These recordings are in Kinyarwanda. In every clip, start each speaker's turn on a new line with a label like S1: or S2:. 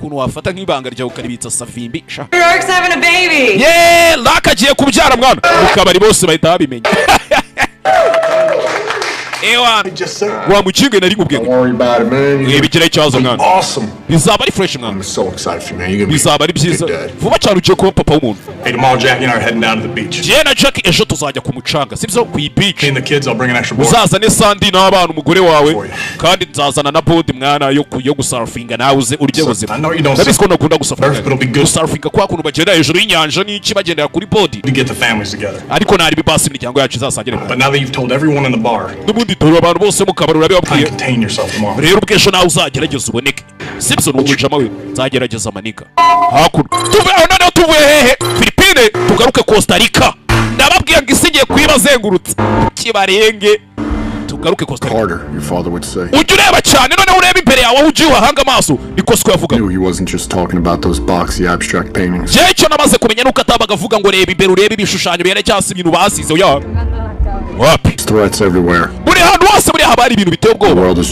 S1: kuntu wafata nk'ibanga ryawe ukaribitsa Savimbi sha.
S2: York's having a baby.
S1: Yeah, lakagiye kubyara mwana. Mukabari bose bahita babimenya. Ewa wa mukinge nari ngubwiye bigira ikibazo mwana bizaba ari fresh mwana bizaba ari byiza vuba cyane ugiye kuba papa w'umuntu na Jack ejo tuzajya ku mucanga sibyo ku beach uzazane Sandy n'abana umugore wawe kandi nzazana na board mwana yo gusarfinga nawe uze urye buzima ndabizi ko nakunda gusarfinga kwa kuntu bagenda hejuru y'inyanja n'iki bagendera kuri board ariko ntari bibasi imiryango yacu izasagire ndoro abantu bose mukabara urabibabwiye rero ubwesho nawe uzagerageza uboneke sibyo n'umujama we zagerageza amanika hakuno tuve aho none tuvuye hehe Philippine tugaruke Costa Rica ndababwiye ngo isigiye kwibazengurutse kibarenge tugaruke Costa Rica ujye ureba cyane none ureba imbere yawe aho ugiye uhanga amaso niko siko yavuga cyo namaze kumenya nuko atabaga avuga ngo reba imbere urebe ibishushanyo bene cyase ibintu basize oya wapi
S3: threats everywhere
S1: buri hantu hose buri habari ibintu biteye ubwoba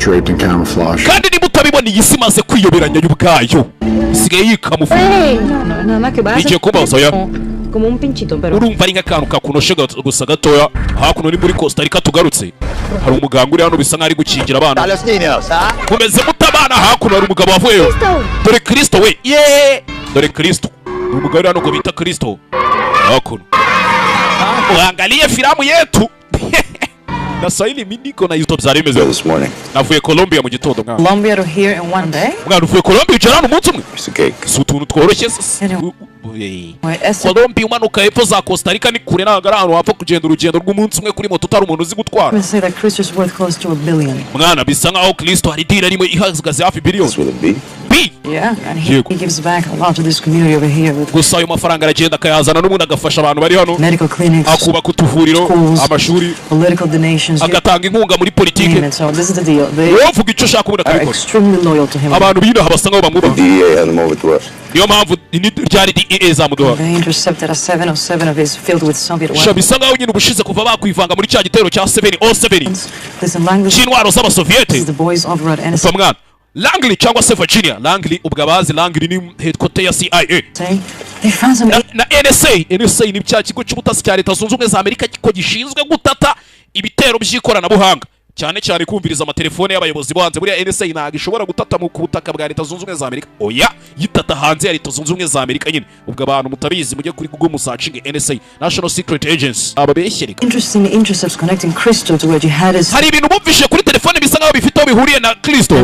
S1: kandi niba utabibona iyi si maze kwiyoberanya y'ubwayo isigaye yikamufura igiye kubaza oya urumva ari nk'akantu kakunoshe gusa gatoya hakuno ni muri Costa Rica tugarutse hari umuganga uri hano bisa nk'ari gukingira abana kumeze mutabana hakuno hari umugabo wavuyeyo dore Kristo we dore Kristo umugabo uri hano ngo bita Kristo hakuno uangalie filamu yetu na Swahili miniko na YouTube zari meze navuye Colombia mu gitondo mwana
S2: Colombia to here in one day
S1: mwana uvuye Colombia ujana umunsi umwe sutuntu tworoshye Colombia umanuka hepfo za Costa Rica ni kure nagara hano wapfa kugenda urugendo rw'umunsi umwe kuri moto utari umuntu uzi gutwara mwana bisa nkaho Kristo hari dira rimwe ihagaze hafi billion
S2: Yeah, and he gives back a lot to this community over here.
S1: Gusa ayo mafaranga aragenda akayazana n'ubundi agafasha abantu bari hano
S2: medical clinics,
S1: akubaka utuvuriro, amashuri,
S2: political donations,
S1: agatanga inkunga muri politike.
S2: So this is the deal. They
S1: uvuga icyo shaka ubundi akabikora.
S2: Extremely loyal to him.
S1: Abantu bino basa nkaho bamwubaha.
S3: DEA had them over to us.
S1: Niyo mpamvu ryari DEA zamuduha.
S2: They intercepted a 707 of his filled with Soviet weapons.
S1: Shabisa nkaho nyine ubushize kuva bakwivanga muri cya gitero cya 707.
S2: Listen, language.
S1: Cy'intwaro z'abasoviete.
S2: The boys over at NSA.
S1: Langley cyangwa se Virginia Langley ubwabazi Langley ni headquarter ya CIA na NSA ni cya kigo cy'ubutasi cya Leta Zunze Ubumwe za Amerika kiko gishinzwe gutata ibitero by'ikoranabuhanga cyane cyane kumviriza amatelefone y'abayobozi bo hanze buriya NSA ntago ishobora gutata mu kubutaka bwa Leta Zunze Ubumwe za Amerika oya yitata hanze ya Leta Zunze Ubumwe za Amerika nyine ubwo abantu mutabizi mujye kuri Google musearching NSA National Secret Agency ababeshyereka
S2: interesting intercepts connecting Kristo to where jihadists
S1: hari ibintu bumvishe kuri telefone bisa nkaho bifite aho bihuriye na Kristo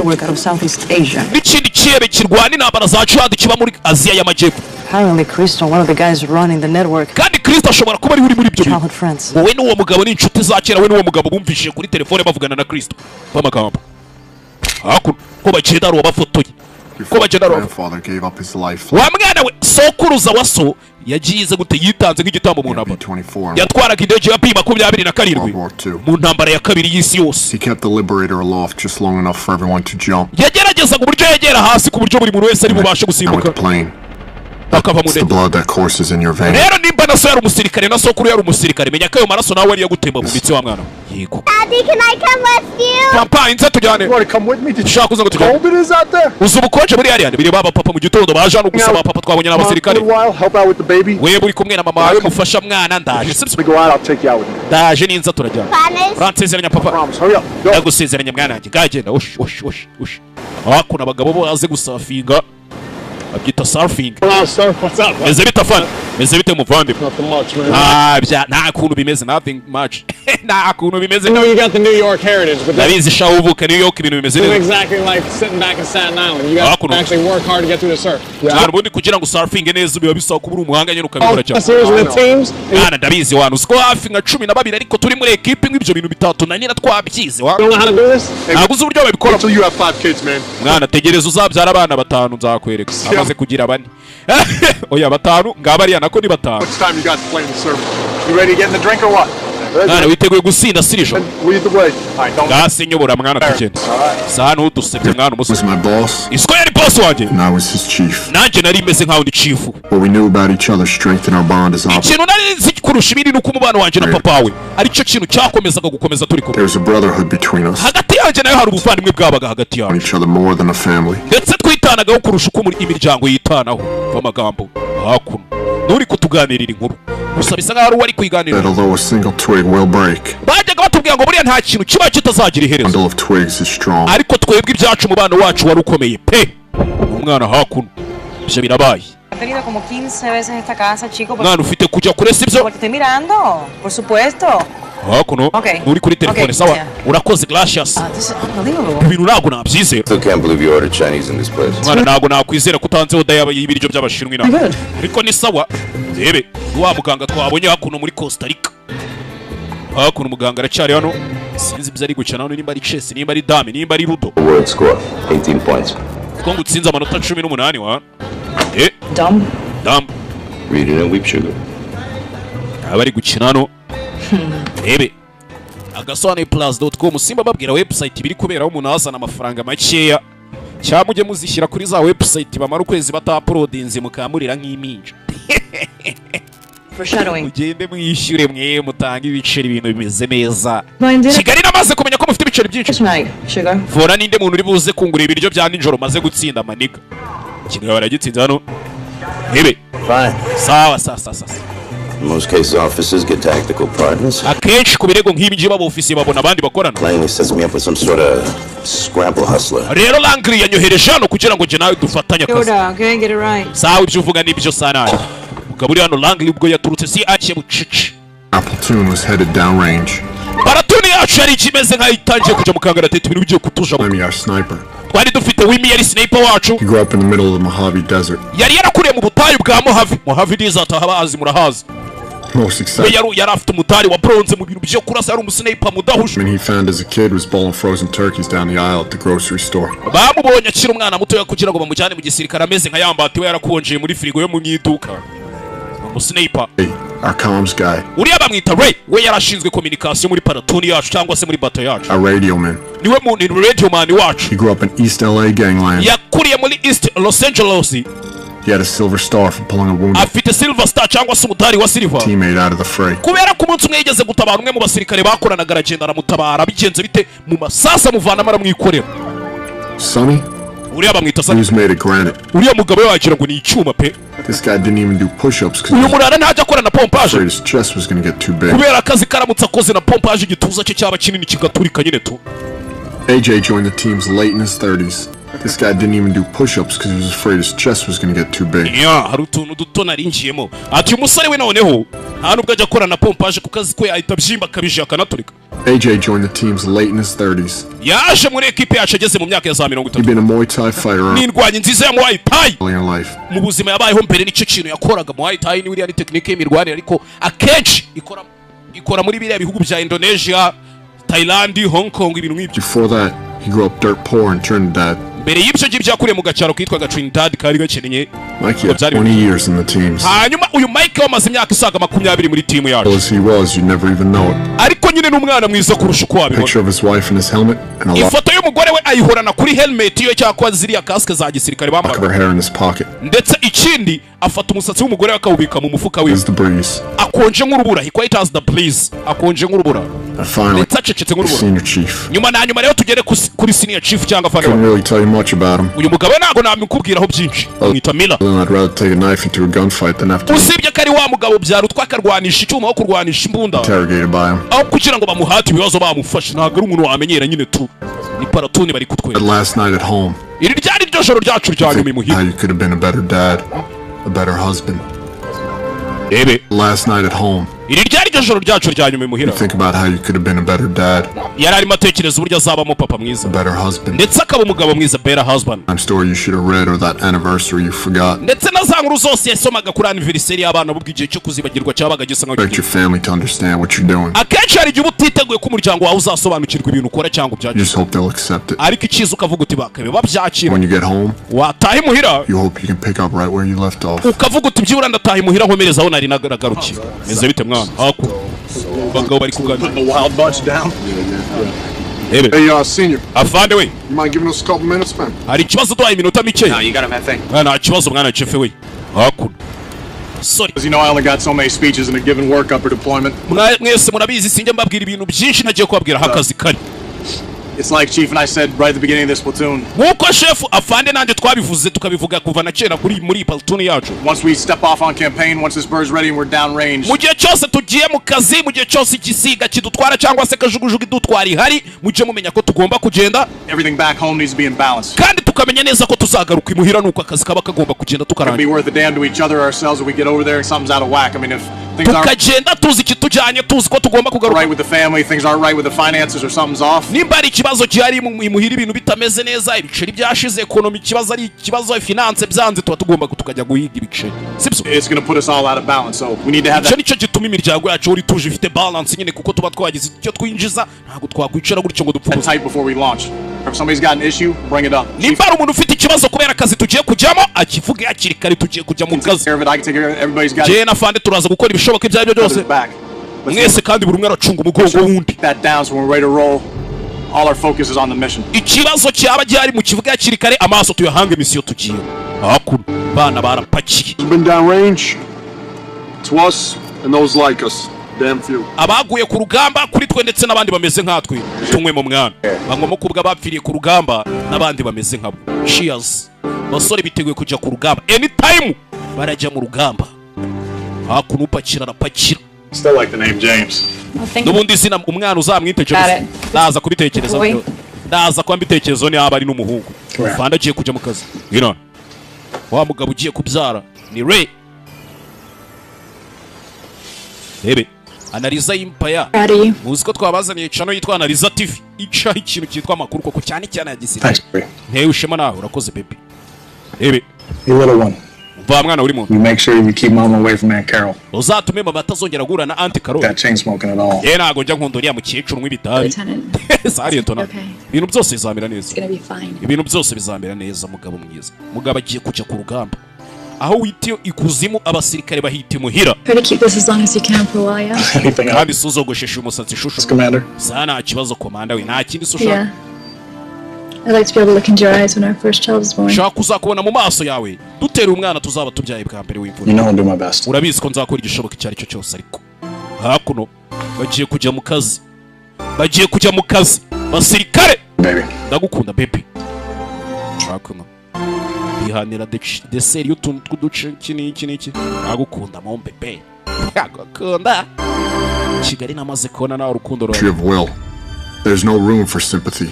S1: n'ikindi kibe kirwana intambara za jihad kiba muri Aziya y'Amajyepfo
S2: apparently Kristo one of the guys running the network
S1: kandi Kristo ashobora kuba ari muri ibyo bintu wowe n'uwo mugabo ni inshuti za kera we n'uwo mugabo bumvishe kuri telefone bavugana na Kristo bamagambo hakuno ko bagenda ro bafotoye ko bagenda ro wa mwana we sokuruza waso yagize gute yitanze nk'igitambo mu ntambara yatwaraga indege ya B-27 mu ntambara ya kabiri y'isi yose yagerageza ku buryo yegera hasi ku buryo buri muntu wese ari bubashe gusimbuka akava mu ndege rero nimba naso yari umusirikare na sokuru yari umusirikare menya ko ayo maraso nawe ari yagutemba mu mitsi wa mwana yego
S4: Daddy, can I come with you?
S1: Papa inze tujyane ushaka kuza ngo tujyane uzi ubukonje muri hariya biri baba papa mu gitondo baje hano gusaba papa twabonye n'abasirikare we buri kumwe na mama wawe mufasha mwana ndaje ndaje ninza turajyana Francesezeranya papa ndagusezeranya mwana wanjye gagenda ush hakuna abagabo bo aze gusafinga abyita surfing meze bita fan meze bite muvande nta kuntu bimeze nothing much nta kuntu bimeze
S5: no you got the New York heritage but
S1: nabizi shaho uvuka New York ibintu bimeze
S5: neza exactly like sitting back in Staten Island you got to actually work hard to get through the surf
S1: ubundi kugira ngo surfing neza biba bisaba kubura umuhanga nyine ukabikora cyane
S5: teams
S1: ndabizi wanu usko hafi nka 12 ariko turi muri equipe nk'ibyo bintu bitatu nanira twabyize wa naguze uburyo babikora
S6: until you have 5 kids man
S1: mwana tegereza uzabyara abana batanu nzakwereka amaze kugira bane oya batanu ngaba ari nako ni batanu
S6: what's time you got to play in the surf you ready to get in the drink or what
S1: mwana witeguye gusinda sirisho ngase nyobora mwana tugenda sana udusebye mwana umusozi
S3: my boss
S1: isko yari boss boss wanjye.
S6: And I was his chief.
S1: Nanjye nari meze nkaho ndi chief.
S6: What we knew about each other strengthened our bond as opposites.
S1: Ikintu nari nzi kurusha ibindi nuko umubano wanjye na papa we aricyo kintu cyakomezaga gukomeza turi kumwe.
S6: There was a brotherhood between us.
S1: Hagati yanjye nayo hari ubuvandimwe bwabaga hagati yacu.
S6: Each other more than a family.
S1: Ndetse twitanagaho kurusha uko imiryango yitanaho amagambo hakuno. Nuri kutuganirira inkuru. Gusa bisa nkaho wari kwiganirira.
S6: Although a single twig will break.
S1: Bajyaga batubwira ngo buriya nta kintu kiba kitazagira iherezo.
S6: Bundle of twigs is strong.
S1: Ariko twebwe ibyacu umubano wacu wari ukomeye pe. Umwana hakuno. Ibyo birabaye.
S2: He venido como 15 veces a esta casa, chico.
S1: Mwana ufite kujya kuresa ibyo.
S2: Porque estoy mirando, por supuesto.
S1: Hakuno. Uri kuri telefone sawa. Urakoze gracias.
S2: This is unbelievable.
S1: Ibintu ntabwo nabyizera.
S3: Still can't believe you ordered Chinese in this place.
S1: Mwana ntabwo nakwizera kutanzeho dayaba y'ibiryo by'abashinwa ina. Ariko ni sawa. Rebe, wa muganga twabonye hakuno muri Costa Rica. Hakuno muganga aracyari hano. Sinzi ibyo ari gukina hano nimba ari chess, nimba ari dame, nimba ari ludo.
S3: World score 18 points.
S1: Ko ngutsinze amanota 18 wa.
S2: Dumb.
S3: Read it and weep sugar.
S1: Abari gukina hano. Rebe. Agasobanuye+.com simba babwira website biri kuberaho umuntu azana amafaranga makeya. Cyamujye muzishyira kuri za website bamara ukwezi bata-uploadinze mukamurira nk'iminja.
S2: Foreshadowing.
S1: Mugende mwishyure mwe mutanga ibiceri ibintu bimeze neza. Kigali namaze kumenya ko mufite ibiceri byinshi.
S2: Sugar.
S1: Vora ninde muntu uri buze kungura ibiryo bya nijoro maze gutsinda maniga. Kigabo baragitsinze hano. Hebe.
S3: Fine.
S1: Sawa.
S3: In most cases, officers get tactical partners.
S1: Akenshi ku birego nk'ibi ngiye baba ofisi babona abandi bakorana.
S3: Langley sets me up with some sort of scrabble hustler.
S1: Rero Langley yanyohereje hano kugira ngo je nawe dufatanye akazi.
S2: Okay, get it right.
S1: Sawa ibyo uvuga nibyo sana. Mugabo hano Langley ubwo yaturutse si aciye bucici.
S6: Our platoon was headed downrange.
S1: Baratuni yacu yari kimeze nka itangiye kuja mukangara tete ibintu bigiye kutuja.
S6: Wimmy, our sniper.
S1: Twari dufite Wimmy yari sniper wacu.
S6: He grew up in the middle of the Mojave Desert.
S1: Yari yarakuriye mu butayu bwa Mojave. Mojave desert ahabazi murahazi.
S6: Most exciting.
S1: Yari afite umutari wa bronze mu bintu byo kurasa yari umusniper mudahusha.
S6: He found as a kid was bowling frozen turkeys down the aisle at the grocery store.
S1: Bamubonye akiri umwana muto kugira ngo bamujyane mu gisirikare ameze nka yambatiwe yarakonjeye muri frigo yo mu iduka. Umusniper.
S6: Our comms guy.
S1: Uriya bamwita Ray, we yarashinzwe communication muri platoon yacu cyangwa se muri bato yacu.
S6: Our radio man.
S1: Niwe muntu radio man wacu.
S6: He grew up in East LA gangland.
S1: Yakuriye muri East Los Angeles.
S6: He had a silver star for pulling a wounded
S1: afite silver star cyangwa se umutari wa silver
S6: teammate out of the fray.
S1: Kubera ko umunsi umwe yigeze gutabara umwe mu basirikare bakoranaga aragenda aramutabara bigenze bite mu masasa muvana mara mwikorera.
S6: Sonny?
S1: Uriya bamwita
S6: Sonny. He was made of granite.
S1: Uriya mugabo wagira ngo ni icyuma pe.
S6: This guy didn't even do push-ups
S1: uyu murara ntajya akora na pompage.
S6: His chest was going to get too big.
S1: Kubera akazi karamutse akoze na pompage igituza cye cyaba kinini kigaturika nyine tu.
S6: AJ joined the teams late in his 30s. This guy didn't even do push-ups because he was afraid his chest was going to get too big.
S1: Yeah, hari utuntu duto narinjiyemo. Ati umusore we noneho nta nubwo ajya akora na pompage ku kazi ko yahita byimba kabije akanaturika.
S6: AJ joined the teams late in his 30s.
S1: Yaje muri equipe yacu ageze mu myaka ya za 30.
S6: He'd been a Muay Thai fighter.
S1: N'indwanyi nziza ya Muay Thai.
S6: In life.
S1: Mu buzima yabayeho mbere n'icyo kintu yakoraga Muay Thai ni wiriya ni technique y'imirwanire ariko akenshi ikora muri biriya bihugu bya Indonesia, Thailand, Hong Kong ibintu nk'ibyo.
S6: Before that, he grew up dirt poor and turned dad.
S1: Mbere y'ibyo ngibyo yakuriye mu gacaro kitwaga Trinidad kari gakeneye.
S6: Mike had 20 years in the teams.
S1: Hanyuma uyu Mike wamaze imyaka isaga 20 muri team yacu.
S6: As he was, you never even know it.
S1: Ariko nyine n'umwana mwiza kurusha uko wabibona.
S6: Picture of his wife in his helmet and a lot.
S1: Ifoto y'umugore we ayihorana kuri helmet yo cyakwa ziriya kaske za gisirikare bambaye.
S6: Her hair in his pocket.
S1: Ndetse ikindi afata umusatsi w'umugore akawubika mu mufuka we. Akonje nk'urubura, he quite has the breeze. Akonje nk'urubura.
S6: Finally,
S1: senior chief. Nyuma rero tugere kuri senior chief cyangwa fana.
S6: Couldn't really tell you much about him.
S1: Uyu mugabo ntago namukubwiraho byinshi. Mwita Miller.
S6: I'd rather take a knife into a gunfight than have to.
S1: Usibye kari wa mugabo byarutwa akarwanisha icyuma aho kurwanisha imbunda.
S6: Interrogated by him.
S1: Aho kugira ngo bamuhate ibibazo bamufashe ntago ari umuntu wamenyera nyine tu. Ni paratuni bari kutwe.
S6: Last night at home.
S1: Iri ryari ryo joro ryacu ryanyuma imuhira.
S6: How you could have been a better dad, a better husband.
S1: Ebe.
S6: Last night at home.
S1: Iri ryari ryo joro ryacu ryanyuma imuhira.
S6: Think about how you could have been a better dad.
S1: Yari arimo atekereza uburyo azabamo papa mwiza.
S6: A better husband.
S1: Ndetse akaba umugabo mwiza, better husband.
S6: I'm story you should have read or that anniversary you forgot.
S1: Ndetse na za nkuru zose yasomaga kuri anniversary y'abana bubwigihe cyo kuzibagirwa cyabaga gisa nkaho.
S6: Expect your family to understand what you're doing.
S1: Akenshi hari igihe utiteguye ko umuryango wawe uzasobanukirwa ibintu ukora cyangwa
S6: You just hope they'll accept it.
S1: Ariko ikiza ukavuga uti bakabe babyakira.
S6: When you get home,
S1: wataha imuhira.
S6: You hope you can pick up right where you left off.
S1: Ukavuga uti byibura ndataha imuhira nkomereza aho nari nagarukiye. Meze bite mwana? Haku. Bagabo bari kuganira.
S6: The wild bunch down. Hey, senior.
S1: Afande we.
S6: You mind giving us a couple minutes, man?
S1: Hari ikibazo duhaye iminota mike.
S7: No, you got him, I think.
S1: Nta kibazo mwana chefe we. Hakuna. Sorry.
S8: Because you know I only got so many speeches in a given workup or deployment.
S1: Mwese murabizi sinjye mbabwira ibintu byinshi nagiye kubabwira hakazi kari.
S8: It's like Chief and I said right at the beginning of this platoon.
S1: Nkuko chef afande nanje twabivuze tukabivuga kuva na kera muri platoon yacu.
S8: Once we step off on campaign, once this bird's ready and we're down range.
S1: Mu gihe cyose tugiye mu kazi, mu gihe cyose igisiga kidutwara cyangwa se kajugujugu idutwara ihari, mujye mumenya ko tugomba kugenda.
S8: Everything back home needs to be in balance.
S1: Kandi tukamenya neza ko tuzagaruka imuhira nuko akazi kaba kagomba kugenda tukaranga.
S8: Be worth a damn to each other ourselves if we get over there and something's out of whack. I mean, if things aren't
S1: tukagenda tuzi kitujanye tuzi ko tugomba kugaruka
S8: right with the family, things aren't right with the finances or something's off.
S1: Nimba ari ikibazo gihari imuhira ibintu bitameze neza, ibiceri byashize, economy ikibazo ari ikibazo, finance byanze, tuba tugomba tukajya guhiga ibiceri. Sibyo?
S8: It's going to put us all out of balance, so we need to have that.
S1: Nicyo gituma imiryango yacu uri tuje ifite balance nyine kuko tuba twagize icyo twinjiza, ntabwo twakwicara gutyo ngo dupfuze.
S8: Tight before we launch. If somebody's got an issue, bring it up.
S1: Nimba ari umuntu ufite ikibazo kubera akazi tugiye kujyamo, akivuge hakiri kare tugiye kujya mu kazi. Je na fande turaza gukora ibishoboka ibyo aribyo byose. Mwese kandi buri umwe aracunga umugongo wundi.
S8: That down so when we're ready to roll. All our focus is on the mission.
S1: Ikibazo cyaba gihari mu kivuga hakiri kare amaso tuyahange misiyo tugiye. Hakuna bana barapakiye.
S6: Been down range. To us and those like us. Damn few.
S1: Abaguye ku rugamba kuri twe ndetse n'abandi bameze nkatwe. Tumwe mu mwana. Bangoma kubwa bapfiriye ku rugamba n'abandi bameze nkabo. Cheers. Basore biteguye kujya ku rugamba. Anytime barajya mu rugamba. Hakuna upakira rapakira.
S8: Still like the name James.
S1: Nubundi zina umwana uzamwite James. Ndaza kubitekereza. Ndaza kwa mbitekerezo ni aba ari n'umuhungu. Fanda agiye kujya mu kazi. Ngina. Wa mugabo ugiye kubyara ni Ray. Bebe. Analiza Empire. Muzi ko twabazaniye channel yitwa Analiza TV. Ica ikintu cyitwa makuru koko cyane cyane ya gisirikare. Ntewe ushema nawe urakoze bebe. Bebe.
S8: You little one.
S1: Va mwana uri muntu.
S8: You make sure you keep mom away from Aunt Carol.
S1: Uzatume mama atazongera guhura na Aunt Carol.
S8: That chain smoking at all.
S1: Ntago njya nkundoriya mu cyiciro mw'ibitabi. Sari ntona. Ibintu byose bizamera neza. Ibintu byose bizamera neza mugabo mwiza. Mugabo agiye kujya ku rugamba. Aho witiyo ikuzimu abasirikare bahita imuhira. Kandi suzogoshesha umusatsi shusho. Sana kibazo komanda we nta kindi sushaka.
S9: I'd like to be able to look into your eyes when our first child is born.
S1: Shaka kuzakubona mu maso yawe. Dutera umwana tuzaba tubyaye bwa mbere w'imvura.
S8: You know I'll do my best.
S1: Urabizi ko nzakora igishoboka cyari cyo cyose ariko. Hakuno bagiye kujya mu kazi. Bagiye kujya mu kazi. Basirikare.
S8: Baby.
S1: Ndagukunda baby. Hakuno. Bihanira de serio tuntu twuduce iki. Ndagukunda mo bebe. Ndagukunda. Kigali namaze kona na urukundo rwawe.
S6: Of will. There's no room for sympathy.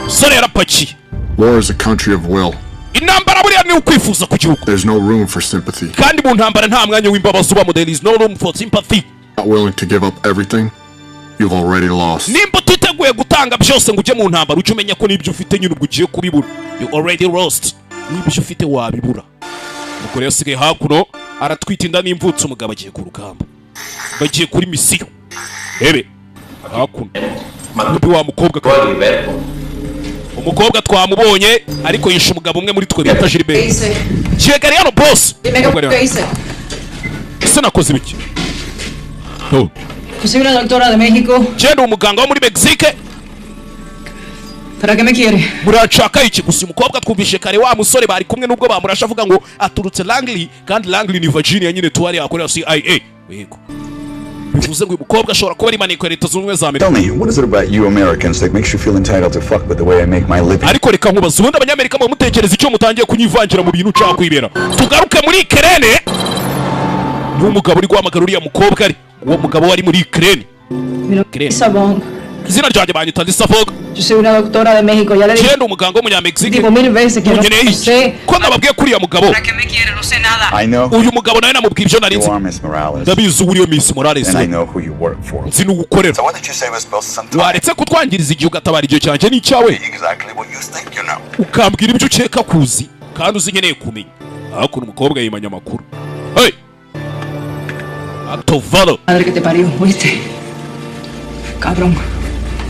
S1: Sore yarapakiye.
S6: War is a country of will.
S1: Intambara buriya ni ukwifuza ku gihugu.
S6: There's no room for sympathy.
S1: Kandi mu ntambara nta mwanya w'imbabazi ubamo. There is no room for sympathy.
S6: Not willing to give up everything, you've already lost.
S1: Nimba utiteguye gutanga byose ngo ujye mu ntambara ujye umenya ko n'ibyo ufite nyine ubwo ugiye kubibura. You already lost. N'ibyo ufite wabibura. Nuko rero sigaye hakuno aratwita inda n'imvutso umugabo agiye ku rugamba. Bagiye kuri misiyo. Bebe. Hakuno. Nubi wa mukobwa kandi. Umukobwa twamubonye ariko yishe umugabo umwe muri twe bita Gilbert. Kigali hano boss. Ese nakoze ibiki?
S2: Yo soy una doctora de México.
S1: Jendo umuganga wo muri Mexique.
S2: ¿Para qué me quiere?
S1: Murashaka iki gusa umukobwa twumvishe kare wa musore bari kumwe nubwo bamurasha avuga ngo aturutse Langley kandi Langley ni Virginia nyine tuwari akorera CIA. Yego. Bivuze ngo umukobwa ashobora kuba ari maniko leta z'ubumwe za Amerika.
S10: Tell me, what is it about you Americans that makes you feel entitled to fuck with the way I make my living?
S1: Ariko reka nkubaza ubundi abanyamerika mu mutekereza icyo mutangiye kunyivangira mu bintu cya kwibera. Tugaruke muri Ukraine. Ni umugabo uri guhamagara uriya mukobwa ari. Uwo mugabo wari muri Ukraine.
S2: Sabón.
S1: Izina ryanjye banyita Disafog.
S2: Yo soy una doctora de México, ya le dije.
S1: Jendo umuganga w'umunyamexike.
S2: Digo 1000 veces que no sé.
S1: Ko nababwiye kuri ya mugabo.
S2: ¿Para qué me quiere? No sé nada.
S10: I know.
S1: Uyu mugabo nawe namubwiye ibyo nari nzi. Ndabizi uriyo Miss Morales.
S10: And I know who you work for.
S1: Nzi n'ugukorera.
S10: So what did you say was supposed to sometime?
S1: Waretse kutwangiriza igihe ugatabara igihe cyanjye n'icyawe.
S10: Exactly what you think you know.
S1: Ukambwira ibyo ukeka kuzi kandi uzi nkeneye kumenya. Hakuno umukobwa yimanya amakuru. Hey. Atovalo.
S2: Madre que te parió, ¿oíste? Cabrón.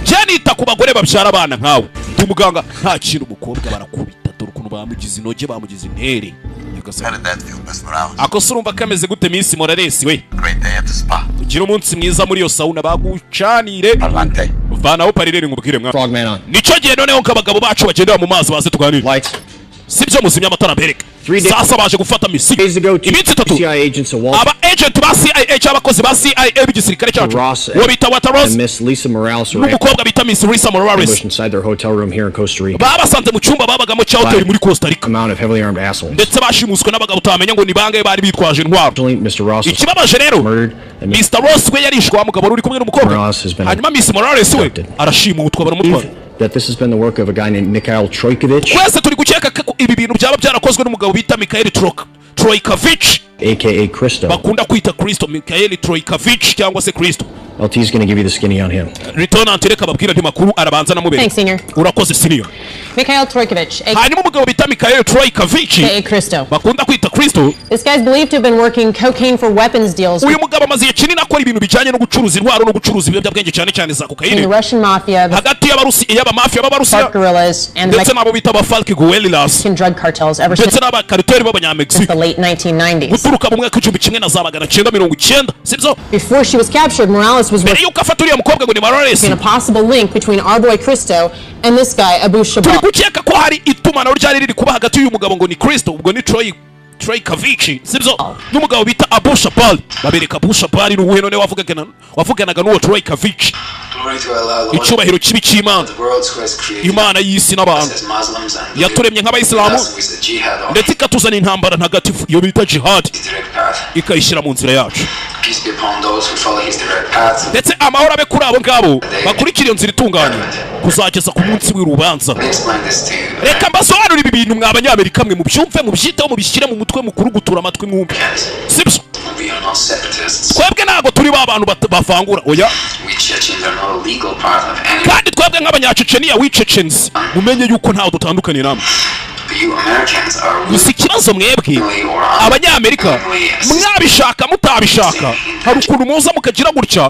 S1: Janita ku bagore babyara abana nkawe. Umuganga nta kintu umukobwa barakubita dore ukuntu bamugize inoge bamugize intere. Akosurumba kameze gute Miss Morales we?
S10: Great day at the spa.
S1: Ugira umunsi mwiza muri yo sauna bagucanire. vanaho parireri ngubwire mwa
S8: Frogman on.
S1: nico gihe noneho nk'abagabo bacu bagendera mu mazi baze tuganire
S8: Lights.
S1: sibyo muzimya amatara bereke
S8: 3 days.
S1: sasa baje gufata misi
S8: Days ago, two
S1: iminsi itatu
S8: CIA agents of Walter
S1: aba agent ba CIA cyangwa abakozi ba CIA b'igisirikare cyacu
S8: Ross
S1: uwo bita Walter Ross
S8: and Miss Lisa Morales were
S1: n'umukobwa bita Miss Lisa Morales
S8: ambushed inside their hotel room here in Costa Rica.
S1: babasanze mu cyumba babagamo cya hoteli muri Costa Rica
S8: Amount of heavily armed assholes.
S1: ndetse bashimuswe n'abagabo utamenya ngo ni bangahe bari bitwaje intwaro
S8: Unfortunately, Mr. Ross was
S1: ikibabaje rero
S8: murdered and Miss
S1: Mr. Ross we yarishwe wa mugabo uri kumwe n'umukobwa
S8: Morales has been
S1: hanyuma Miss Morales we
S8: abducted.
S1: arashimutwa baramutwara
S8: that this has been the work of a guy named Mikhail Troikovich,
S1: twese turi gukeka ko ibi bintu byaba byarakozwe n'umugabo bita Mikhail Troikovich
S8: aka Christo.
S1: bakunda kwita Kristo Mikhail Troikovich cyangwa se Kristo
S8: LT is going to give you the skinny on him.
S1: Lieutenant reka babwira ndi makuru arabanza namubere
S2: Thanks, Senior.
S1: urakoze senior
S2: Mikhail Troikovich,
S1: hanyuma umugabo bita Mikhail Troikovich
S2: aka Christo.
S1: bakunda kwita Kristo
S2: This guy's believed to have been working cocaine for weapons deals
S1: uyu mugabo amaze igihe kinini akora ibintu bijyanye no gucuruza intwaro no gucuruza ibiyobyabwenge cyane cyane za
S2: in the
S1: kokayine
S2: Russian mafia, the
S1: hagati y'abamafia b'abarusiya
S2: FARC guerrillas, and the
S1: ndetse n'abo bita aba FARC guerrillas
S2: Mexican drug cartels ever since
S1: ndetse n'abakariteri
S2: the
S1: b'abanyamexique
S2: late 1990s.
S1: guturuka mu mwaka w'igihumbi kimwe na za magana cyenda mirongo icyenda sibyo
S2: Before she was captured, Morales was
S1: mbere
S2: working
S1: y'uko afata uriya mukobwa ngo ni Morales
S2: a possible link between our boy Christo and this guy, Abu
S1: turi
S2: Shabab.
S1: gukeka ko hari itumanaho ryari riri kuba hagati y'uyu mugabo ngo ni Kristo ubwo ni Troikovich sibyo n'umugabo bita Abu Shabal babereka Abu Shabal ni uwuhe none wavuganaga n'uwo Troikovich icyubahiro kibi cy'Imana Imana y'isi n'abantu yaturemye nk'abayisilamu ndetse ikatuzana intambara ntagatifu iyo bita jihad ikayishyira mu nzira yacu ndetse amahoro abe kuri abo ngabo bakurikira iyo nzira itunganye kuzageza ku munsi w'urubanza reka mbasobanurire ibi bintu mwa banyamerika mwe mubyumve mubyiteho mubishyire mu mutwe mukuru gutura amatwi mwumve sibyo twebwe ntabwo turi ba bantu bavangura oya kandi twebwe nk'abanyaceceniya wicecens mumenye yuko ntawe dutandukanye namwe gusa ikibazo mwebwe abanyamerika mwabishaka mutabishaka hari ukuntu muza mukagira gutya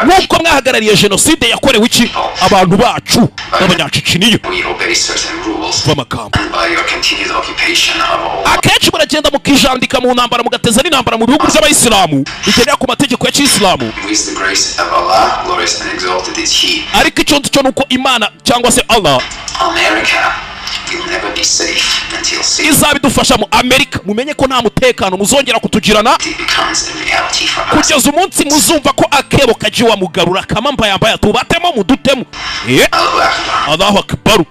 S1: nk'uko mwahagarariye jenoside yakorewe iki abantu bacu b'abanyaceceniya b'amagambo akenshi muragenda mukijandika mu ntambara mugateza n'intambara mu bihugu by'abayisilamu bigendera ku mategeko ya kiyisilamu ariko icyo cyo ni uko Imana cyangwa se Allah izabidufasha mu Amerika mumenye ko nta mutekano muzongera kutugirana kugeza umunsi muzumva ko akebo kajiwa mugarura kama mbayambaya tubatemo mudutemo Allahu akbar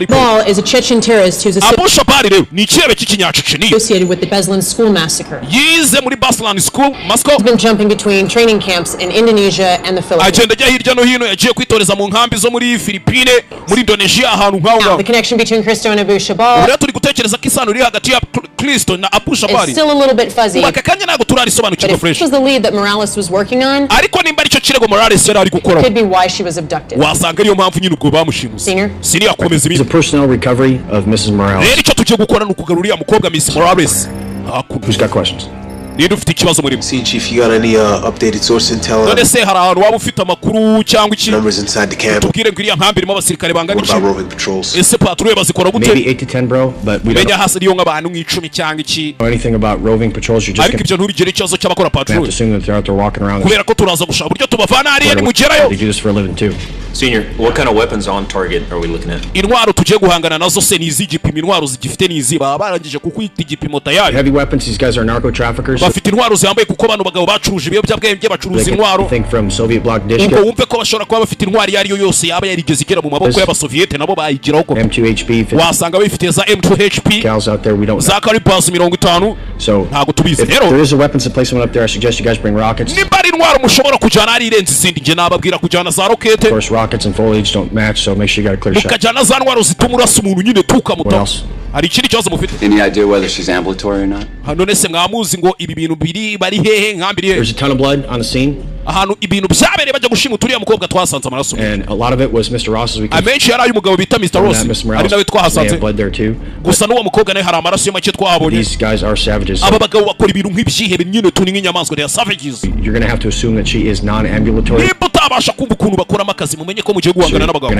S2: Ball is a Chechen terrorist who's
S1: Abu Shabal rero ni ikirebe cy'ikinyaceceniya
S2: associated with the Beslan school massacre.
S1: yize muri Beslan school Moscow
S2: He's been jumping between training camps in Indonesia and the Philippines.
S1: agenda ajya hirya no hino yagiye kwitoreza mu nkambi zo muri Philippine muri Indonesia ahantu nk'aho
S2: Now, the connection between Christo and Abu Shabab
S1: rero turi gutekereza ko isano riri hagati ya Kristo na Abu Shabal
S2: is still a little bit fuzzy.
S1: aka kanya ntabwo
S2: But
S1: turarisobanukirwa
S2: if
S1: fresh
S2: this was the lead that Morales was working on,
S1: ariko nimba aricyo kirego Morales yari ari gukora
S2: could be why she was abducted.
S1: wasanga ariyo mpamvu nyine ubwo bamushimuse
S2: Senior?
S1: senior akomeza
S8: It's a
S1: ibindi
S8: personnel recovery of Mrs. Morales.
S1: rero icyo tugiye gukora ni ukugarura uriya mukobwa Miss Morales hakuno
S8: Who's got questions?
S1: niba ufite ikibazo muri
S7: Scene Chief, you got any updated source intel
S1: none
S7: on
S1: se hari ahantu waba ufite amakuru cyangwa iki
S7: numbers inside the camp?
S1: tubwire ngo iriya nkambi irimo abasirikare bangana
S7: What
S1: iki
S7: about roving patrols?
S1: ese patrouille bazikora
S8: Maybe
S1: gute
S8: 8 to 10, bro, but we don't
S1: menya hasi ariyo nk'abantu nk'icumi cyangwa iki
S8: know anything about roving patrols. You're just
S1: ariko
S8: going
S1: ibyo ntubigire ikibazo cy'abakora
S8: to have to
S1: patrouille
S8: assume that they're out there walking around.
S1: kubera ko turaza gushaka uburyo tubavana hariya nimugerayo
S8: They do this for a living too.
S11: Senior, what kind of weapons on target are we looking at?
S1: intwaro tugiye guhangana nazo se ni iz'igipimo intwaro zigifite ni izi baba barangije kukwita igipimo tayari
S8: Heavy weapons. These guys are narco traffickers.
S1: bafite intwaro zihambaye kuko bano bagabo bacuruje ibiyobyabwenge bacuruza
S8: They
S1: intwaro
S8: can think from Soviet bloc dish
S1: ubwo wumve ko bashobora kuba bafite intwari iyo ari yo yose yaba yarigeze igera mu maboko y'abasoviyete nabo bayigiraho ko
S8: M2HP.
S1: wasanga bifite za M2HP
S8: Gals out there we don't know.
S1: za Calibers 50
S8: So
S1: ntabwo tubizi
S8: if
S1: rero
S8: there is a weapons emplacement up there, I suggest you guys bring rockets.
S1: nimba ari intwaro mushobora kujyana ari irenze izindi nge nababwira kujyana za rokete
S8: Of course, rockets and foliage don't match, so make sure you got a clear shot.
S1: mukajyana za ntwaro zituma urasa umuntu nyine
S8: What
S1: tukamuta
S8: else?
S1: hari ikindi kibazo mufite
S3: Any idea whether she's ambulatory or not?
S1: none se mwamuzi ngo ibi bintu bari hehe nkambiri hehe
S8: There's a ton of blood on the scene,
S1: ahantu ibintu byabereye bajya gushimuta uriya mukobwa twasanze amaraso
S8: and a lot of it was Mr. Ross's. We can
S1: amenshi yari ay'umugabo bita Mr. Ross
S8: Mr.
S1: ari
S8: Morales
S1: nawe
S8: may
S1: twahasanze
S8: have blood there too.
S1: gusa n'uwo mukobwa nawe hari amaraso ye make twahabonye
S8: These guys are savages.
S1: aba bagabo bakora ibintu nk'ibyihebe nyine tuni nk'inyamaswa they are savages
S8: You're gonna have to assume that she is non-ambulatory.
S1: nimba mutabasha kumva ukuntu bakoramo akazi mumenye ko mugiye guhangana n'abagabo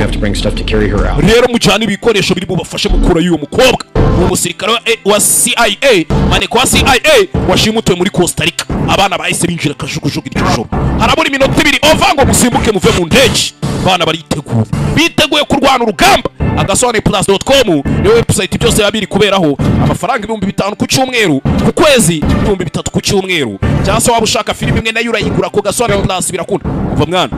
S1: rero mujyana ibikoresho biri bubafashe mukura y'uwo mukobwa umusirikare wa CIA maneko wa CIA washimutuwe muri Costa Rica abana bahise binjira kajugujugu iryo joro harabura iminota 2 ova ngo musimbuke muve mu ndege bana biteguye kurwana urugamba Agasobanuye+.com ni website byose yabiri kuberaho amafaranga 5,000 ku cyumweru ku kwezi 3,000 ku cyumweru cyangwa waba ushaka filime imwe nayo urayigura ku Agasobanuye+ birakunda umva mwana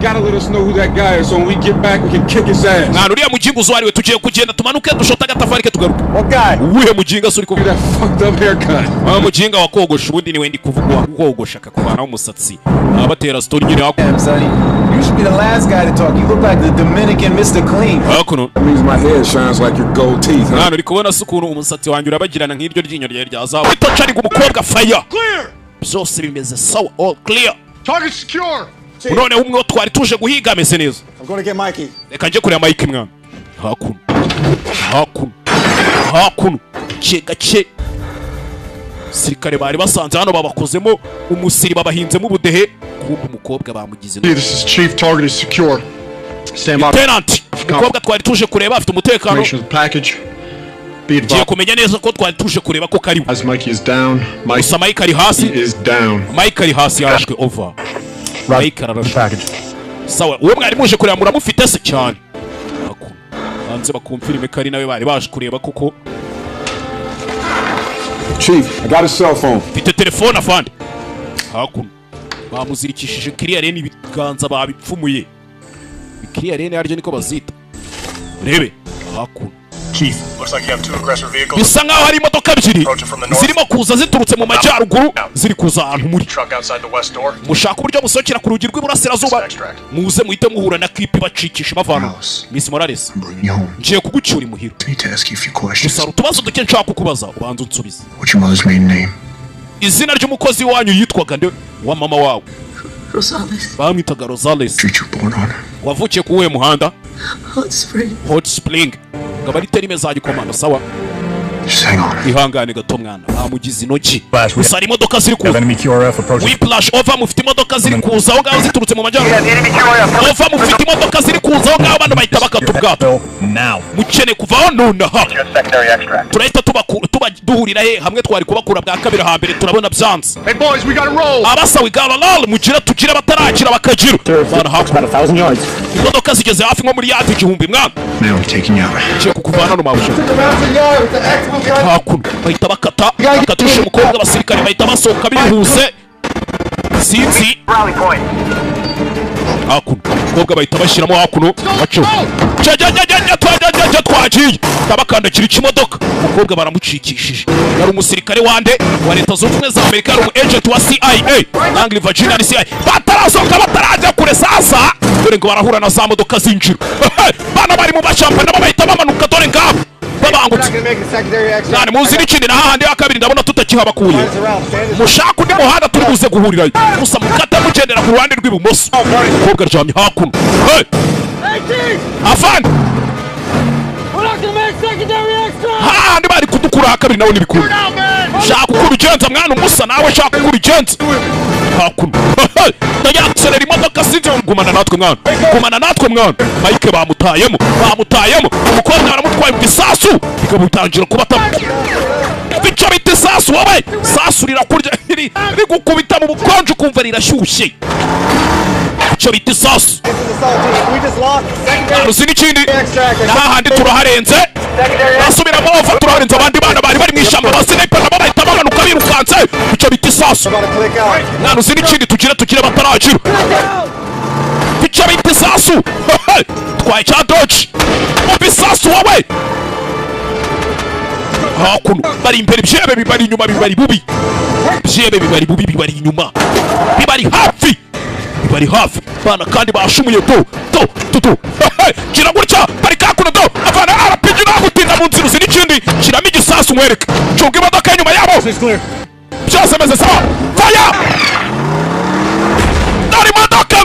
S8: Gotta let us know who that guy is so when we get back we can kick his ass.
S1: Mwana uriya mujinga uzwariwe tugiye kugenda tumanuke dushota gatafari ke tugaruka.
S8: What guy?
S1: Uwe mujinga suri kuvuga.
S8: That fucked up haircut.
S1: Mujinga wakogosha ubundi niwe ndi kuvuga wakogosha akakubana umusatsi. Abatera story nyine yako.
S12: You should be the last guy to talk. You look like the Dominican Mr. Clean.
S8: That means my head shines like your gold teeth.
S1: Mwana uri kubona sukuru umusatsi wanjye urabagirana nk'iryo ryinyo rya zawe. Bitocari umukobwa fire. Clear. Byose bimeze sawa all clear.
S8: Target secure.
S1: None umwe twari tuje guhiga ameze neza.
S8: I'm going to get Mikey.
S1: Reka nje kureba Mikey mwana. Hakuno. Gace. Sirikare bari basanze hano babakozemo umusiri babahinzemo ubudehe kumbe umukobwa bamugize.
S6: This is Chief, target is secure. Stand by.
S1: Lieutenant, umukobwa twari tuje kureba afite umutekano. Ngiye kumenya neza ko twari tuje kureba ko kari.
S6: As Mikey is down,
S1: Mike ari hasi.
S6: He is down.
S1: Mike ari hasi yarashwe over. Mike ararashwe. Sawa, uwo mwari muje kureba muramufite se cyane. Hanze bakumfirime kari nawe bari baje kureba kuko.
S8: Chief, I got a cell phone.
S1: Mfite telefone afande. Hakuno. Bamuzirikishije clear n'ibiganza babipfumuye. Clear yaryo niko bazita. Rebe. Hakuno.
S13: Chief, looks like you have two aggressor vehicles.
S1: Bisa nkaho hari imodoka ebyiri zirimo kuza ziturutse mu majyaruguru ziri kuza ahantu muri. Mushaka uburyo musokera ku rugi rw'iburasirazuba muze muhite muhura na kipi bacikisha bavana. Miss Morales, ngiye kugucyura imuhiro. Gusa utubazo duke nshaka kukubaza ubanza unsubize. Izina ry'umukozi wanyu yitwaga nde wa mama wawe?
S2: Rosales.
S1: Bamwitaga Rosales. Wavukiye ku uwe muhanda? Hot Spring. Ngabari terime za gikomando sawa. Ihangane gato mwana bamugize intoki. Gusa hari imodoka ziri kuza. Whiplash over mufite imodoka ziri kuza aho ngaho ziturutse mu majyaruguru. Over mufite imodoka ziri kuza aho ngaho bana bahita bakatubwato. Mukene kuvaho nonaha. Turahita duhurira he hamwe twari kubakura bwa kabiri hambere turabona byanze.
S8: Hey boys, we gotta roll.
S1: Abasa we gotta roll mugira tugira batarakira bakagira. Bana hafi 1000 yards. Imodoka zigeze hafi nko muri yard igihumbi mwana.
S6: Now I'm taking you out.
S1: Cyo kukuvana no mabusho. Hakuno bahita bakata bakatusha umukobwa abasirikare bahita basohoka bihuse. Sinzi. Hakuno umukobwa bahita bashyiramo hakuno bacu. Twagiye tabakandakira ikimodoka umukobwa baramucikishije yari umusirikare wande wa leta zunze ubumwe za Amerika yari agent wa CIA Angli Virginia CIA batarasohoka batarajya kure sasa dore ngo barahura na za modoka zinjira bana bari mu bashampa nabo bahita bamanuka dore ngabo babangutse nani muzi n'ikindi na hahandi ya kabiri ndabona tutakihabakuye mushaka undi muhanda turi buze guhurirayo gusa mukata mugendera ku ruhande rw'ibumoso umukobwa aryamye hakuno afande hahandi bari kudukura hakabiri nawe n'ibikuru shaka uko ubigenza mwana umusa nawe shaka uko ubigenza hakuno ndayakselera imodoka sinzi gumana natwe mwana Mike bamutayemo umukobwa baramutwaye mu gisasu bikabutangira kubatamo bica bita isasu wowe sasu rirakurya rigukubita mu bukonje ukumva rirashyushye bica bita isasu uzi n'ikindi n'ahandi turaharenze basubiramo bava turaharenze abandi bana bari mu ishyamba basinipa nabo bahita bamanuka birukanse bica bita isasu mwana uzi n'ikindi tugire bataragira bica bita isasu twaye cya doji umva isasu wowe hakuno bari imbere byebe bibari inyuma bibari bubi bibari inyuma bibari hafi bana kandi bashumuye to kira gutya bari kakuno do avana RPG nagutinda mu nzira n'ikindi kiramo igisasu mwereke cunga imodoka inyuma yabo byose meze sawa fire dore imodoka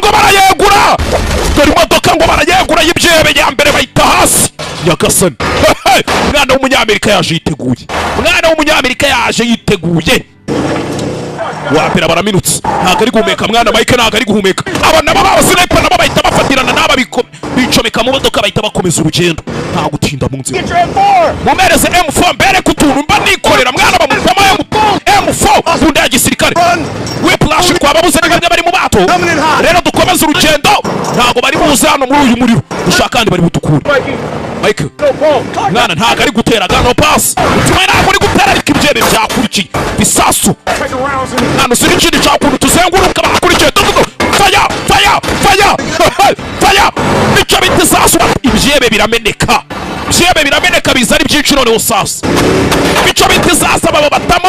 S1: ngo barayegura y'ibyebe ya mbere bayita hasi Yagasani umwana w'umunyamerika yaje yiteguye wapera baraminutse ntago ari guhumeka mwana Mike ntago ari guhumeka abana baba sniper nabo bahita bafatirana n'aba bicomeka mu modoka bahita bakomeza urugendo nta gutinda mu nzira mumereze M4 mbere kutuntu mba nikorera mwana bamutamo M4 bunda ya gisirikare whiplash kwa babuze n'abandi bari mu bato rero dukomeza urugendo ntago bari buze hano muri uyu muriro dushaka kandi bari butukura Mike mwana ntago ari gutera gano pass tumwe ntago ari gutera ariko ibyebe byakurikiye bisasu nano siri ikindi cyakuntu tuzenguruka bakurikiye fire nicyo bita sasu ibyebe birameneka biza ari byinshi noneho sasu nicyo bita sasu babatamo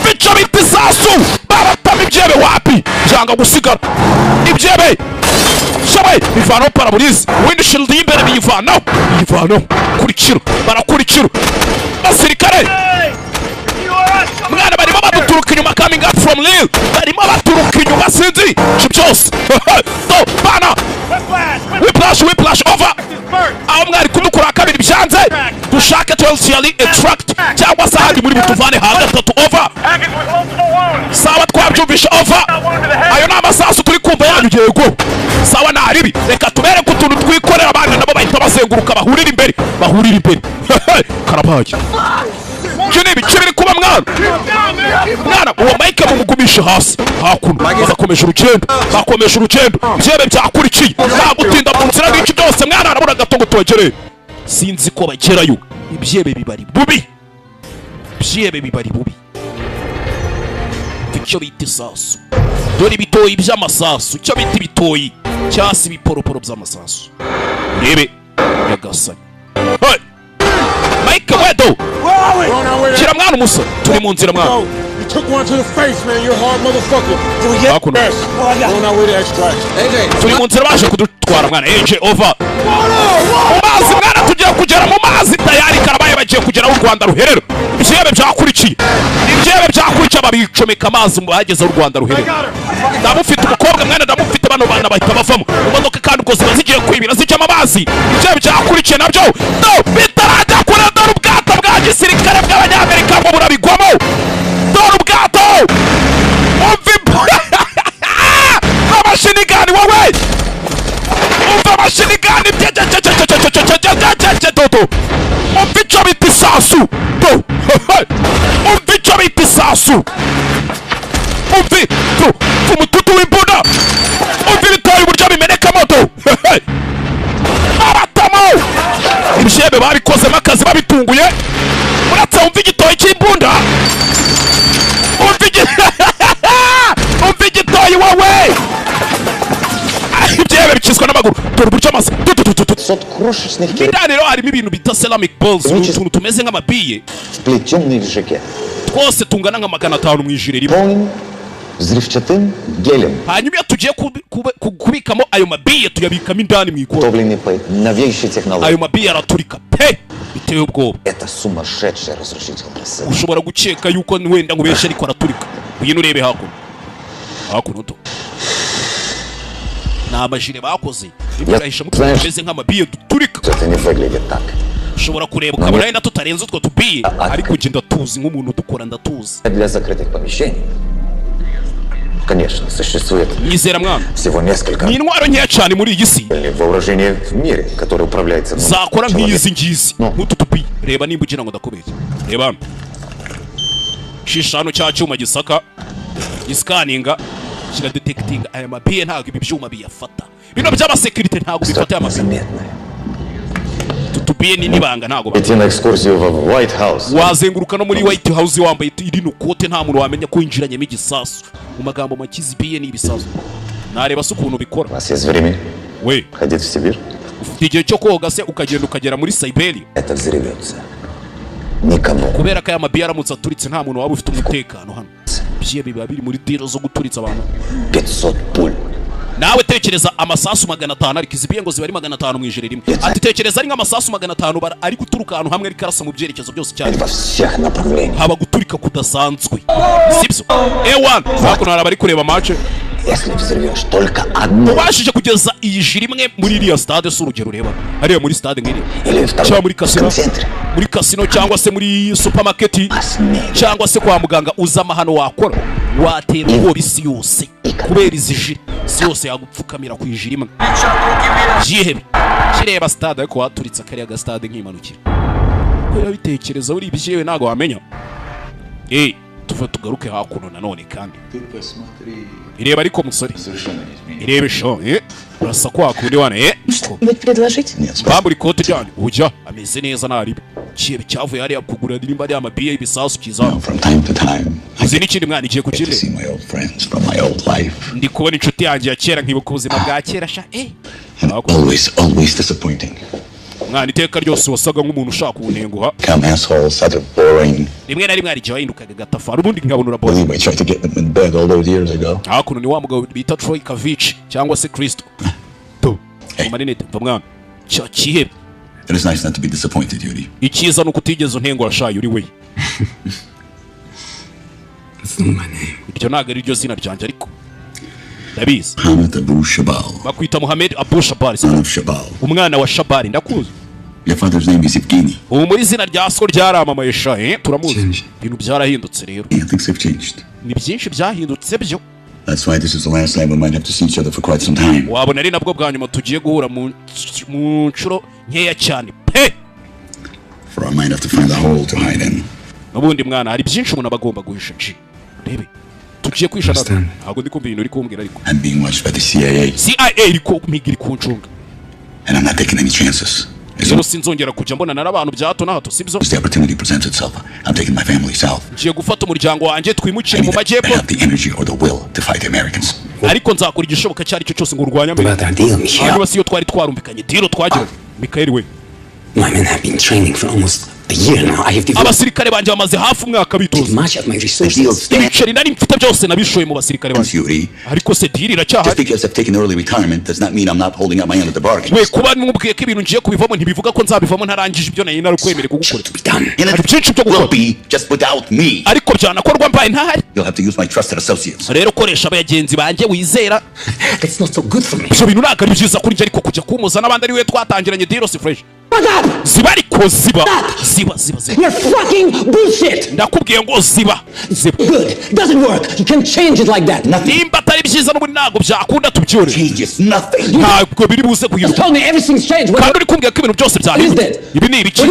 S1: nicyo bita sasu babatamo ibyebe wapi byanga gusigara ibyebe shabaye bivanaho parabolize windshield y'imbere biyivanaho barakurikira basirikare mwana barimo baduturuka inyuma coming up from Lille barimo baturuka inyuma sinzi byose to bana whiplash over aho mwari kudukura kabiri byanze dushaka totally attract cyangwa se ahandi muri butuvane hagatatu over sawa twabyumvisha over ayo ni amasasu turi kumva yanyu yego sawa naribi reka tubere ku tuntu twikorera abana nabo bahita bazenguruka bahurira imbere karabaye Junibi chibiri kuba mwana uwo Mike mumugumisha hasi hakuno bakomeje urugendo byebe byakurikiye nagutinda mu nzira n'iki byose mwana arabura gatongo togere sinzi ko bagerayo ibyebe bibari bubi icyo bita isasu dore bitoyi by'amasasu icyo bita bitoyi cyasi biporoporo by'amasasu rebe yagasanye Mike wedo kira mwana umusa turi mu nzira mwana
S5: You took one to the face, man. You're a hard motherfucker.
S1: turi mu nzira baje kudutwara mwana AJ over mazi mwana tugiye kugera mu mazi tayari karabaye bagiye kugera u Rwanda ruherero ibyebe byakurikiye babicomeka amazi mu bageze u Rwanda ruherero ndamufite umukobwa mwana ndamufite bano bana bahita bavamo imodoka kandi uko ziba zigiye kwibira zijyamo amazi ibyebe byakurikiye nabyo bitarajya kure dore ubwato bwa gisirikare bw'abanyamerika ngo burabigwamo dore ubwato amashini wowe umva amashini gani umva icyo bita isasu umva icyo bita isasu umva umututu w'imbunda umva ibitoyi uburyo bimeneka moto abatamo ibyebe babikozemo akazi babitunguye uretse umva igitoyi cy'imbunda umva igitoyi wowe ibyebe bikizwa n'amaguru dore uburyo amaze indani rero harimo ibintu bita ceramic balls utuntu tumeze nk'amabiye twose tungana nka 500 mu ijire rimwe hanyuma iyo tugiye kubikamo ayo mabiye tuyabikamo indani mu ikora ayo mabiye araturika pe biteye ubwoba ushobora gukeka yuko wenda nkubeshe ariko araturika uyino urebe hakuno to ni amajire bakoze birahisha muteze nk'amabiye duturika ushobora kureba ukabona wenda tutarenze utwo tubiye ariko ugenda tuzi nk'umuntu dukora ndatuzi
S3: Конечно, существует
S1: всего несколько
S3: вооружений в мире, которые управляются
S1: nk'ututubi reba nimba ugira ngo ndakubeshye reba shishano cya cyuma gisaka gisikaninga kiradetekitinga aya mabiye ntabwo ibi byuma biyafata bino by'abasekirite ntabwo bifata amabiye tutubiye n'ibanga ntabwo wazenguruka no muri White House wambaye irino kote nta muntu wamenya ko yinjiranyemo igisasu mu magambo makizi biye n'ibisasu nareba se ukuntu bikora we ufite igihe cyo koga se ukagenda ukagera muri Siberia kubera ko aya mabiye aramutse aturitse nta muntu waba ufite umutekano hano biye biba biri muri diro zo guturitsa abantu
S3: 500 pul
S1: nawe tekereza amasasu 500 ariko izibiye ngo ziba ari 500 mu ijere rimwe ati tekereza ari nk'amasasu 500 ari guturuka ahantu hamwe ari karasa mu byerekezo byose cyane haba guturika kudasanzwe sibyo A1 hakuno hari abari kureba match ubashije kugeza iyi jiri imwe muri iriya stade si urugero ureba hariya muri stade nk'iri cyangwa muri kasino cyangwa se muri supermarket cyangwa se kwa muganga uza amahano wakora watera ubwoba isi yose kubera izi jiri isi yose yagupfukamira ku ijiri imwe yihebe kireba stade ariko waturitse kariya ga stade nk'imanukira kubera bitekereza uri ibyewe ntago wamenya tuva tugaruke hakuno nanone kandi ireba ariko musore irebe sho urasa kwa kundi wana bamburi kote ryanyu ujya ameze neza naribe kibe cyavuye hariya kugura nimba ari amabiye ibisasu kiza izi n'ikindi mwana igiye kukire ndi kubona inshuti yanjye ya kera nkibuka ubuzima bwa kera sha
S10: always disappointing.
S1: mwana iteka ryose wasaga nk'umuntu ushaka kunenguha rimwe na rimwe ari jya wahindukaga gatafari ubundi nkabonura boy hakuno ni wa mugabo bita Troy Kavich cyangwa se Kristo marinete mva mwana cya kihebe
S10: It is nice not to be disappointed, Yuri.
S1: Ikiza nuko utigeze untengwa shayo uri we
S10: That's not my name.
S1: Iryo ntago ari ryo zina ryanjye ariko ndabizi
S10: Mohammed Abu Shabal.
S1: bakwita Mohammed Abu Shabal umwana wa Shabali ndakuzi.
S10: Your father's name is Evgeny.
S1: Ubu muri zina rya so ryaramamaye sha turamuzi ibintu byarahindutse rero
S10: Things have changed.
S1: Ni byinshi byahindutse byo.
S10: That's why this is the last time we might have to see each other for quite some time.
S1: Wabona ari nabwo bwa nyuma tugiye guhura mu nshuro nkeya cyane
S10: For I might have to find a hole to hide in.
S1: Nubundi mwana hari byinshi umuntu abagomba guhisha rebe tugiye kwisha ntabwo ndi kumva ibintu uri kumbwira ariko
S10: I'm being watched by the CIA.
S1: iriko migiri kuncunga
S10: And I'm not taking any chances.
S1: Rero sinzongera kujya mbona n'abantu bya hato na hato sibyo.
S10: As the opportunity presents itself, I'm taking my family south.
S1: Ngiye gufata umuryango wanjye twimukire mu majyepfo.
S10: I have the energy or the will to fight the Americans.
S1: Ariko nzakora igishoboka cyari cyo cyose ngo urwanya Amerika. Hanyuma siyo twari twarumvikanye diro twagira Mikael we.
S14: My men have been training for almost a year now. I have developed
S1: abasirikare banje bamaze hafi umwaka bitoza.
S14: Much of my resources.
S1: Ibiceri nari mfite byose nabishoye mu basirikare banje. Ariko se diri iracyahari.
S10: Just because I've taken early retirement does not mean I'm not holding up my end of the bargain.
S1: We kuba numubwiye ko ibintu ngiye kubivamo ntibivuga ko nzabivamo ntarangije ibyo nari narukwemere kugukora. Hari byinshi byo gukora.
S10: Just without me.
S1: Ariko byanakorwa mbaye ntahari.
S10: You'll have to use my trusted associates.
S1: Rero koresha abagenzi banje wizera.
S14: That's not so good for me.
S1: Ibyo bintu ntabwo ari byiza kuri njye ariko kujya kumuza n'abandi ari we twatangiranye diro si fresh. Ziba ariko ziba.
S14: You're fucking bullshit.
S1: Ndakubwiye ngo ziba.
S14: Good. Doesn't work. You can change it like that.
S1: Nimba atari byiza n'ubundi ntabwo byakunda tubyore.
S10: Changes nothing.
S1: Ntabwo biri buze kuyiruka.
S14: Told me everything's changed.
S1: Kandi uri kumbwira ko ibintu byose byahindutse. Ibi ni ibiki?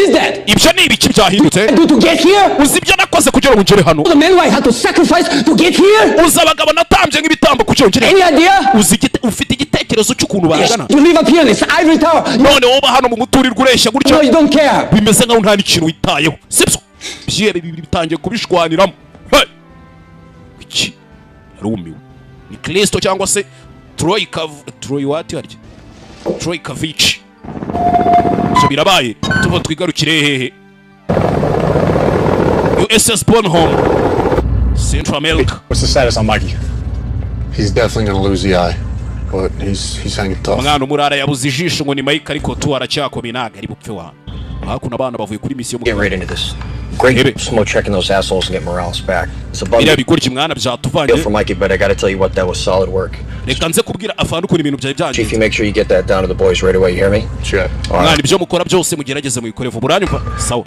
S1: Ibyo ni ibiki byahindutse?
S14: To get here?
S1: Uzi ibyo nakoze kugira ngo ngere hano?
S14: The men I had to sacrifice to get here?
S1: Uzi abagabo natambye nk'ibitambo kugira ngo ngere.
S14: Any idea?
S1: Uzi ufite igitekerezo cy'ukuntu bangana?
S14: You live up here in this ivory tower.
S1: None woba hano mu muturirwa ureshya gutyo.
S14: No, you don't care.
S1: Bimeze nkaho nta n'ikintu witayeho. Sibyo? Byere bitangiye kubishwaniramo. Iki rumiwe. Ni Kristo cyangwa se Troy what harya? Troy Kavich. So birabaye tuva twigarukire hehe. USS Bonhomme, Central America.
S13: What's the status on Mikey? He's definitely gonna lose the eye, but he's hanging tough.
S1: Mwana umurara yabuze ijisho ngo ni Mike ariko tu aracyakominaga ari bupfe wa. Hakuna abana bavuye kuri mission mu.
S11: Get right into this. Great smoke checking those assholes and get morale back. It's a bundle.
S1: Ira bikorje mwana byatuvanye.
S11: For Mikey, but I got to tell you what, that was solid work.
S1: Reka nze kubwira afandu ko ibintu byaje byanje.
S11: Chief, you make sure you get that down to the boys right away, you hear me?
S13: Sure.
S1: Mwana ibyo mukora byose mugerageze muyikore vuba uranyumva? Sawa.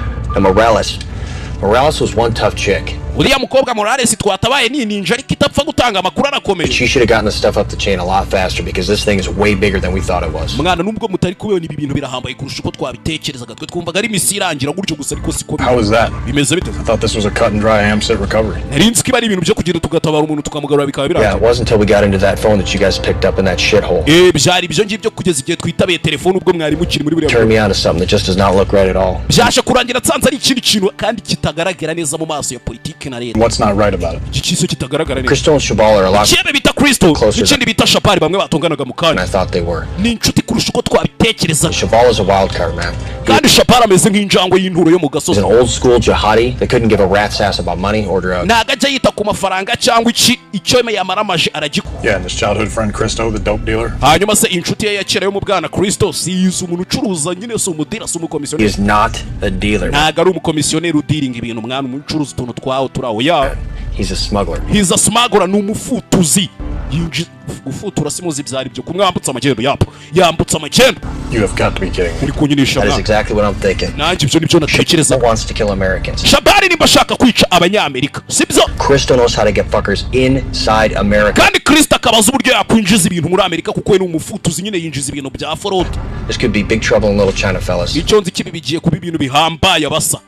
S11: Morales was one tough chick.
S1: Uriya mukobwa Morales twatabaye ni ninja ariko itapfa gutanga amakuru arakomeye.
S11: She should have gotten the stuff up the chain a lot faster because this thing is way bigger than we thought it was.
S1: Mwana nubwo mutari kubona ibi bintu birahambaye kurusha uko twabitekerezaga twe twumvaga ari misi irangira gutyo gusa ariko siko.
S13: How was that?
S1: Bimeze bite?
S13: I thought this was a cut and dry hamster recovery.
S1: Narinzi ko ibari ibintu byo kugira tugatabara umuntu tukamugarura bikaba birangiye.
S11: Yeah, it wasn't until we got into that phone that you guys picked up in that shithole.
S1: Byari ibyo ngibyo kugeza igihe twitabiye telefone ubwo mwari mukiri muri buriya.
S11: Turn me on to something that just does not look right at all.
S1: Byasha kurangira tsanze ari ikindi kintu kandi kitagaragara neza mu maso ya politiki na leta.
S13: What's not right about it?
S1: Ikiso kitagaragara neza.
S11: Kristo and Shabal are a lot.
S1: Chebe bita Kristo, ikindi bita Shabali bamwe batonganaga mu kana.
S11: I thought they were.
S1: Ni inshuti kurusha uko twabitekereza.
S11: Shabal is a wild card, man.
S1: Kandi Shabali ameze nk'injangwe y'inturo yo mu gasozi.
S11: He's an old school jihadi that couldn't give a rat's ass about money or drugs.
S1: Nagajya yita ku mafaranga cyangwa icyo yamaramaje aragiko.
S13: Yeah, and his childhood friend Kristo, the dope dealer.
S1: Hanyuma se inshuti ye yakera yo mu bwana Kristo si umuntu ucuruza nyine so umudira so umukomisiyoneri.
S11: He is not a dealer.
S1: Ntago ari umukomisiyoneri udiringa ibintu mwana umucuruza utuntu twawo turawo ya.
S11: He's a smuggler.
S1: He's a smuggler, ni umufutuzi. yinjiza gufutura simuzi byari byo kumwambutsa amagendo yapo yambutsa amagendo.
S13: You have got to be kidding me.
S1: Uri kunyinisha.
S11: That is exactly what I'm thinking.
S1: Nanjye ibyo nibyo natekereza.
S11: Wants to kill Americans.
S1: Shabari ni bashaka kwica abanyamerika. Sibyo?
S11: Chris knows how to get fuckers inside America.
S1: Kandi Chris akabaza uburyo yakwinjiza ibintu muri Amerika kuko we ni umufutuzi nyine yinjiza ibintu bya fraud.
S11: This could be big trouble in Little China, fellas.
S1: Icyo nzi kibi bigiye kuba ibintu bihambaye abasa.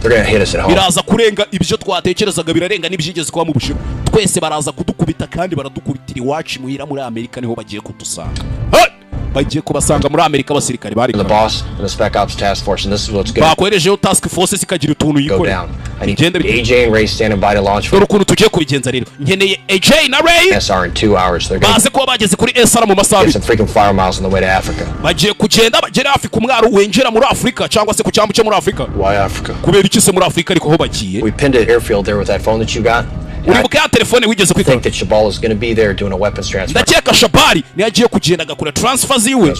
S11: They're gonna hit us at home.
S1: Biraza kurenga ibyo twatekerezaga birarenga n'ibyigeze kwa mu Bushinwa. Twese baraza kudukubita kandi baradukubitira iwacu muhira muri Amerika niho bagiye kudusanga. Bagiye kubasanga muri Amerika abasirikare bari.
S11: The boss and the Spec Ops Task Force, and this is what's going to
S1: bakwerejeho task force sikagira utuntu yikore.
S11: I need AJ and Ray standing by to launch.
S1: Dore ukuntu tugiye kubigenza rero. Nkeneye AJ na Ray.
S11: SR in 2 hours. They're
S1: baze kuba bageze kuri SR mu masaha.
S11: Some freaking fire miles on the way to Africa.
S1: Bagiye kugenda bagera hafi ku mwaro wenjera muri Afrika cyangwa se ku cyambu cyo muri Afrika.
S13: Why Africa?
S1: Kubera iki se muri Afrika ariko ho bagiye.
S11: We pinned an airfield there with that phone that you got.
S1: Uribuka ya telefone wigeze
S11: kwita. I think that Shabal is going to be there doing a weapons transfer.
S1: Ndakeka Shabali ni agiye kugenda agakora transfer ziwe.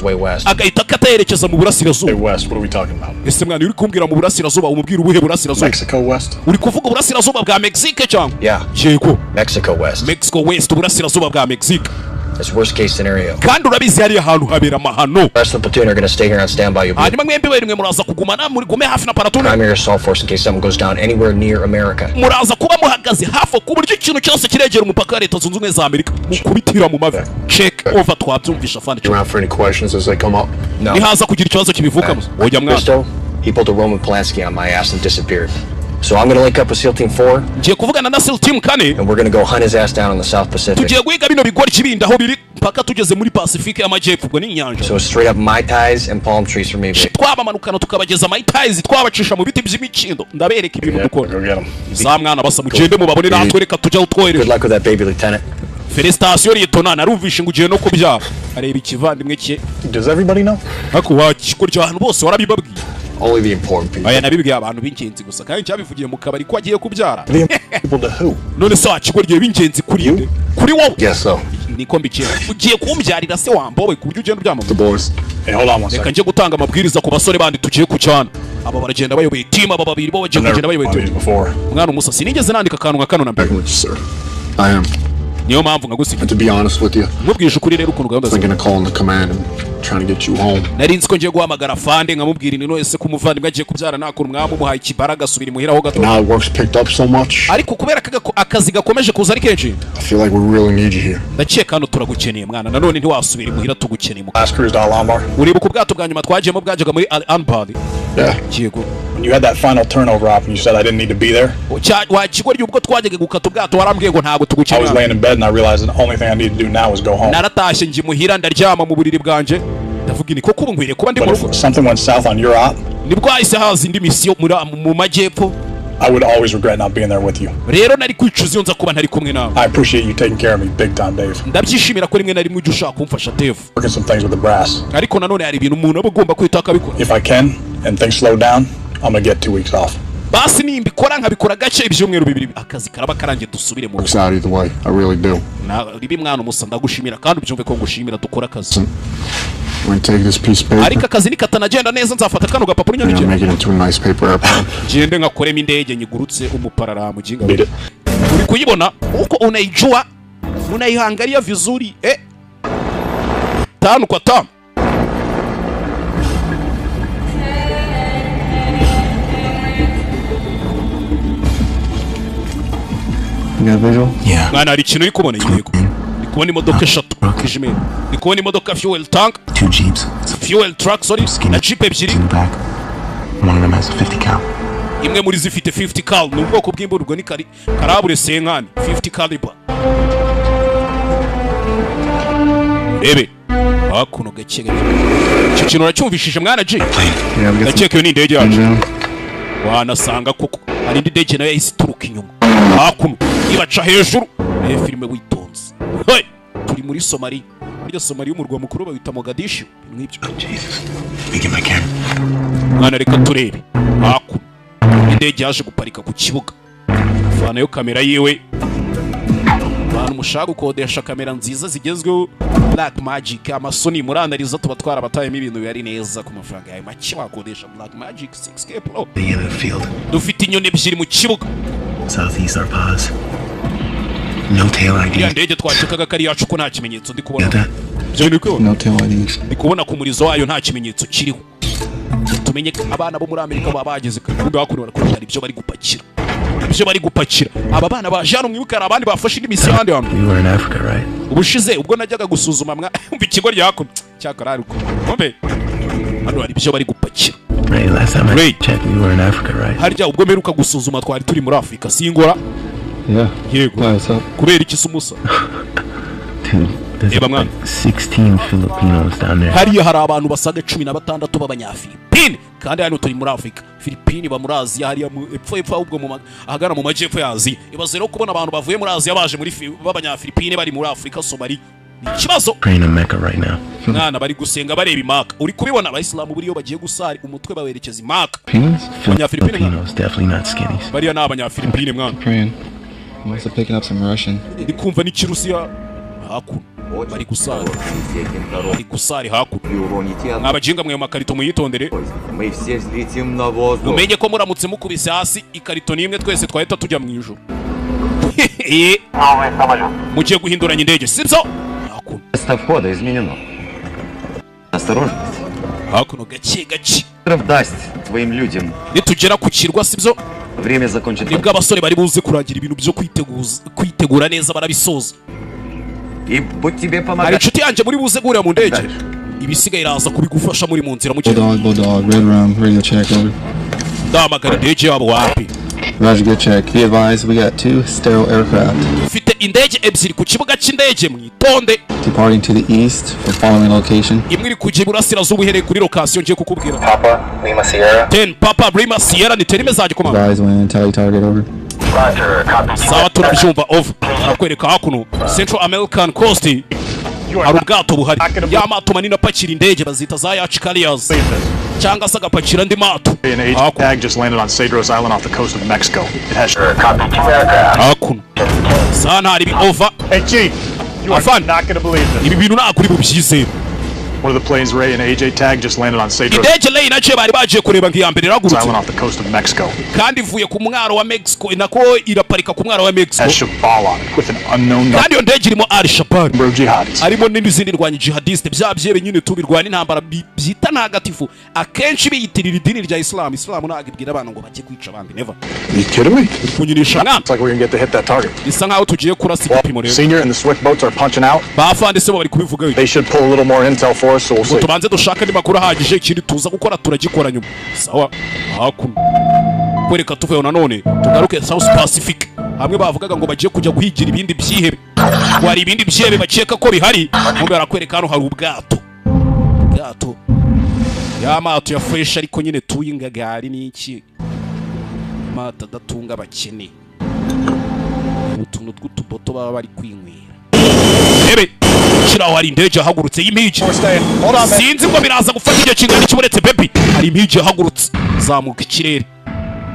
S1: Agahita katayerekeza mu burasirazuba.
S13: Hey West, what are we talking about?
S1: Ese mwana uri kumbwira mu burasirazuba umubwira ubuhe burasirazuba?
S13: Mexico West.
S1: Uri kuvuga burasirazuba bwa Mexique cyangwa?
S11: Yeah.
S1: Yego.
S11: Mexico West.
S1: Mexico West burasirazuba bwa Mexique.
S11: That's worst case scenario.
S1: Kandi urabizi hari ahantu habera mahano.
S11: The rest of the platoon are going to stay here on standby.
S1: Hanyuma mwembi bari muraza kugumana muri gume hafi na platoon.
S11: Primary assault force in case something goes down anywhere near America.
S1: Muraza kuba muhagaze hafi ku buryo ikintu cyose kiregera umupaka wa Leta Zunze Ubumwe za Amerika mukubitira mu mavi. Check over twabyumvisha fandi.
S13: You around for any questions as they come up?
S11: No.
S1: Nihaza kugira ikibazo kibivukamo.
S11: Oya mwana. He pulled a Roman Polanski on my ass and disappeared. So I'm going to link up with SEAL Team 4.
S1: Ngiye kuvugana na SEAL Team 4.
S11: And we're going to go hunt his ass down in the South Pacific.
S1: Tugiye guhiga bino bigori kibindi aho biri paka tugeze muri Pacific y'amajyepfo ubwo ni inyanja.
S11: So straight up Mai Tais and palm trees for me.
S1: Twabamanukana tukabageza Mai Tais twabacisha mu biti by'imikindo ndabereka ibintu dukora. Za mwana basa mugende mu babone natwe reka tujya utwohereje.
S11: Good luck with that baby lieutenant.
S1: Felicitation Lieutenant narumvishe ngo ugiye no kubyara. Areba ikivandimwe cye.
S13: Does everybody know?
S1: Ako wakikuryo abantu bose warabibabwiye.
S11: Only the important people.
S1: Aya nabibwiye abantu b'ingenzi gusa kandi cyabivugiye mu kabari ko agiye kubyara.
S13: People to who?
S1: None se wakikuryo b'ingenzi kuri you? Kuri wowe?
S13: Yes so.
S1: Niko mbikira. Ugiye kumbyarira se wambowe ku buryo ugenda ubyama.
S13: The boys. Hey hold on one second.
S1: Reka nje gutanga amabwiriza ku basore bandi tugiye kucyana. Aba baragenda bayoboye team aba babiri bo bagiye kugenda bayoboye team. Mwana umusasi nigeze nandika akantu nka kano na mbere.
S6: Sir. I am.
S1: Niyo mpamvu ngagusiga.
S6: To be honest with you.
S1: Mubwije ukuri rero ukuntu gahunda.
S6: I'm gonna call in the command and trying to get you home.
S1: Narinzi ko ngiye guhamagara fande nkamubwira ni none se kumuvandimwe agiye kubyara nakuru mwamwe muhaye ikibaraga subira imuhira ho gato.
S6: Now work's picked up so much.
S1: Ariko kubera akazi gakomeje kuza ari kenshi.
S6: I feel like we really need you here.
S1: Ndakeka hano turagukeneye mwana nanone ntiwasubira imuhira tugukeneye mu.
S13: Last cruise to Al-Anbar.
S1: Uribuka ubwato bwa nyuma twagiyemo bwajaga muri Al-Anbar.
S6: Yeah.
S1: Yego.
S13: When you had that final turnover op and you said I didn't need to be there.
S1: Wakigorye ubwo twajyaga gukata ubwato warambwiye ngo ntago tugukeneye.
S13: I was laying in bed and I realized the only thing I needed to do now was go home.
S1: Naratashye ngi muhira ndaryama mu buriri bwanje. Ndavuga ni koko ngwire kuba ndi mu rugo.
S13: Something went south on your op.
S1: Nibwo ahise haza indi misiyo mu majyepfo.
S13: I would always regret not being there with you.
S1: Rero nari kwicuza iyo nza kuba ntari kumwe nawe.
S13: I appreciate you taking care of me big time, Dave.
S1: Ndabyishimira ko rimwe na rimwe ujya ushaka kumfasha Dave.
S13: Working some things with the brass.
S1: Ariko nanone hari ibintu umuntu aba agomba kwita akabikora.
S13: If I can and things slow down, I'm gonna get 2 weeks off.
S1: Basi nimbikora nkabikora gace ibyumweru bibiri akazi karaba karangiye dusubire mu
S6: rugo. Either way, I really do.
S1: Na ribi mwana umusa ndagushimira kandi ubyumve ko ngushimira dukora akazi.
S6: When take this piece of paper.
S1: Ariko akazi nikatanagenda neza nzafata kano gapapuro nyandikira.
S6: Make it into a nice paper airplane.
S1: Jende ngakorema indege nyigurutse umuparara mu jinga. Uri kuyibona uko unaijua unaihangalia vizuri tano kwa tano.
S6: Yeah, visual?
S14: Yeah.
S1: Mwana hari ikintu uri kubona yego. Ndi kubona imodoka eshatu kijime. Ndi kubona imodoka fuel tank.
S14: 2 jeeps.
S1: Fuel truck sorry. Na jeep ebyiri.
S14: One of them has a 50 cal.
S1: Imwe muri zifite 50 cal. Ni ubwoko bw'imburwa ni karabure senkani 50 caliber. Ebe. Hakuno gake gake. Iki kintu uracyumvishije mwana G? Ndakeka iyo ni indege yacu. Wanasanga koko hari indi ndege nayo yahise ituruka inyuma. Hakuno ibaca hejuru. Filime witonze. Hey! Turi muri Somalia. Muri Somalia umurwa mukuru bawita Mogadishu. Nk'ibyo.
S14: Big my camera.
S1: Mwana reka turebe. Hakuno indege yaje guparika ku kibuga. Fana yo kamera yiwe. Abantu mushaka gukodesha kamera nziza zigezweho Black Magic amasoni muranariza tubatwara batayemo ibintu bari neza ku mafaranga yawe make wakodesha Black Magic 6K Pro.
S14: The field.
S1: Dufite inyoni ebyiri mu kibuga.
S14: Southeast our paws. No tail ID.
S1: iriya ndege twakekaga ko ari yacu ko nta kimenyetso ndi kubona. No tail ID. Ndi kubona ku murizo wayo nta kimenyetso kiriho. Tumenye abana bo muri Amerika baba bageze kumbe bakurura ko hari ibyo bari gupakira. Ibyo bari gupakira. Aba bana baje hano mwibuka abandi bafashe indi misi handi hano.
S14: You were in Africa, right?
S1: Ubushize ubwo najyaga gusuzuma mwa umva ikigo ryako cyakora ari uko. Kombe. Hano hari ibyo bari gupakira.
S14: Ray, last time I checked, you were in Africa, right?
S1: Harya ubwo meruka gusuzuma twari turi muri Afrika singora.
S15: Yeah.
S1: Yego. Kubera iki sumusa?
S14: Dude, there's like 16 Filipinos down there.
S1: Hariya hari abantu basaga 16 b'abanyafilipine kandi hano turi muri Afrika. Filipine ba muri Aziya hariya epfo ubwo mu ahagana mu majyepfo ya Aziya. Ibaze rero kubona abantu bavuye muri Aziya baje muri b'abanyafilipine bari muri Afrika Somali. Ikibazo.
S14: Praying in Mecca right now.
S1: Nana bari gusenga bareba imaka. Uri kubibona abayisilamu buriyo bagiye gusari umutwe bawerekeza imaka.
S14: Filipinos definitely not skinnies.
S1: Bariya ni abanyafilipine mwana.
S15: Praying. Must have picked up some Russian.
S1: Ndi kumva n'ikirusiya hakuno. Bari gusari. Bari gusari hakuno. Abajinga mwe makarito muyitondere. Umenye ko muramutse mukubise hasi ikarito nimwe twese twahita tujya mu ijuru. Mugiye guhinduranya indege sibyo?
S16: Место входа изменено. Осторожность.
S1: Hakuno gake.
S16: Даст твоим людям.
S1: Nitugera ku kirwa sibyo?
S16: Время закончится.
S1: Nibwo abasore bari buze kuragira ibintu byo kwitegura neza barabisoza.
S16: И будь тебе помогать.
S1: Ari inshuti yanjye muri buze gurira mu ndege. Ibisigaye iraza kubigufasha muri mu nzira mu gihe.
S15: Bulldog, red room, radio check over.
S1: Ndamagara indege yabo wapi?
S15: Roger, good check. He advised we got 2 sterile aircraft.
S1: Ufite indege ebyiri ku kibuga cy'indege mwitonde.
S15: Departing to the east for following location.
S1: Imwe iri kujya iburasirazuba uhereye kuri location ngiye kukubwira.
S16: Papa, Lima Sierra.
S1: 10 Papa Lima Sierra ni terime zaje komanda.
S15: Advise when tally target over.
S16: Roger, copy.
S1: Sawa turabyumva over. Nakwereka hakuno Central American Coast. Hari ubwato buhari. Ya mato manini apakira indege bazita za yacht carriers. Cyangwa se agapakira andi mato.
S8: An agent tag just landed on Cedros Island off the coast of Mexico. It has
S16: copy 2 aircraft.
S1: Hakuno. Sana hari over.
S8: Hey Chief, you are not going to believe this.
S1: Ibi bintu nakuri bubyizera.
S8: One of the planes Ray and AJ tag just landed on Cedros
S1: Indege Ray na Che bari baje kureba ngiyambere ragurutse.
S8: Island off the coast of Mexico.
S1: Kandi ivuye ku mwaro wa Mexico inako iraparika ku mwaro wa Mexico.
S8: Al-Shabaab on it with an unknown number.
S1: Kandi ndege irimo Al-Shabaab.
S8: Jihadis.
S1: Arimo n'izindi ndwanya jihadiste byabyebe nyine tubirwana intambara byita ntagatifu. Akenshi biyitirira idini rya Islam. Islam nagibwira abantu ngo bajye kwica abandi never.
S8: Are you kidding me?
S1: Kunyinisha mwana.
S8: It's like we're going to get to hit that target.
S1: Isa nkaho tugiye kurasa igipimo rero.
S8: Senior and the Swift boats are punching out.
S1: Bafande se bari kubivuga.
S8: They should pull a little more intel for us so we'll see.
S1: Tubanze dushaka ni makuru ahagije ikindi tuza gukora turagikora nyuma. Sawa. Hakuno. Kwereka tuvuye nanone tugaruke South Pacific. Hamwe bavugaga ngo bagiye kujya guhigira ibindi byihebe. Wari ibindi byihebe bakeka ko bihari. Mumbe barakwereka hano hari ubwato. Ubwato. Ya mato ya fresh ariko nyine tuyingagari n'iki. Mata datunga abakene. Utuntu tw'utuboto baba bari kwinywera. Ebe shiraho hari indege yahagurutse y'imiji. Sinzi ngo biraza gufata igihe kingana iki muretse baby. Hari imiji yahagurutse zamuka ikirere.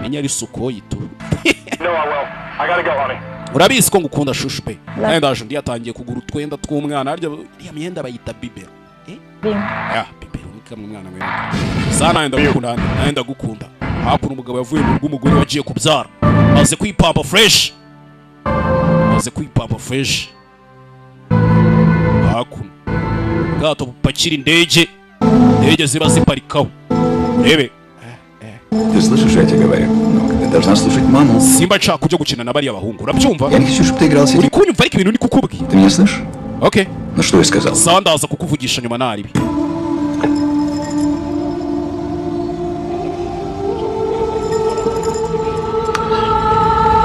S1: Menya ari suko yitu. Urabizi ko ngukunda shushu pe. Ndaje ndi yatangiye kugura utwenda tw'umwana harya ya myenda bayita bibero. Ya bibero ni kamwe umwana wewe. Sana ndagukunda gukunda. Hakuno umugabo yavuye mu rw'umugore wagiye kubyara. Maze kwipapa fresh. Hakuno gato bupakira indege ziba ziparikaho rebe
S10: Ты слышишь, я тебе говорю? Ты должна слушать маму.
S1: Simba nshaka kujya gukina na bariya bahungu urabyumva?
S10: Я не хочу, чтобы ты играл с
S1: Uri kunyumva ariko ibintu ni kukubwira.
S10: Ты меня слышишь?
S1: Okay.
S10: Ну что я сказал?
S1: Sawa ndaza kukuvugisha nyuma nari.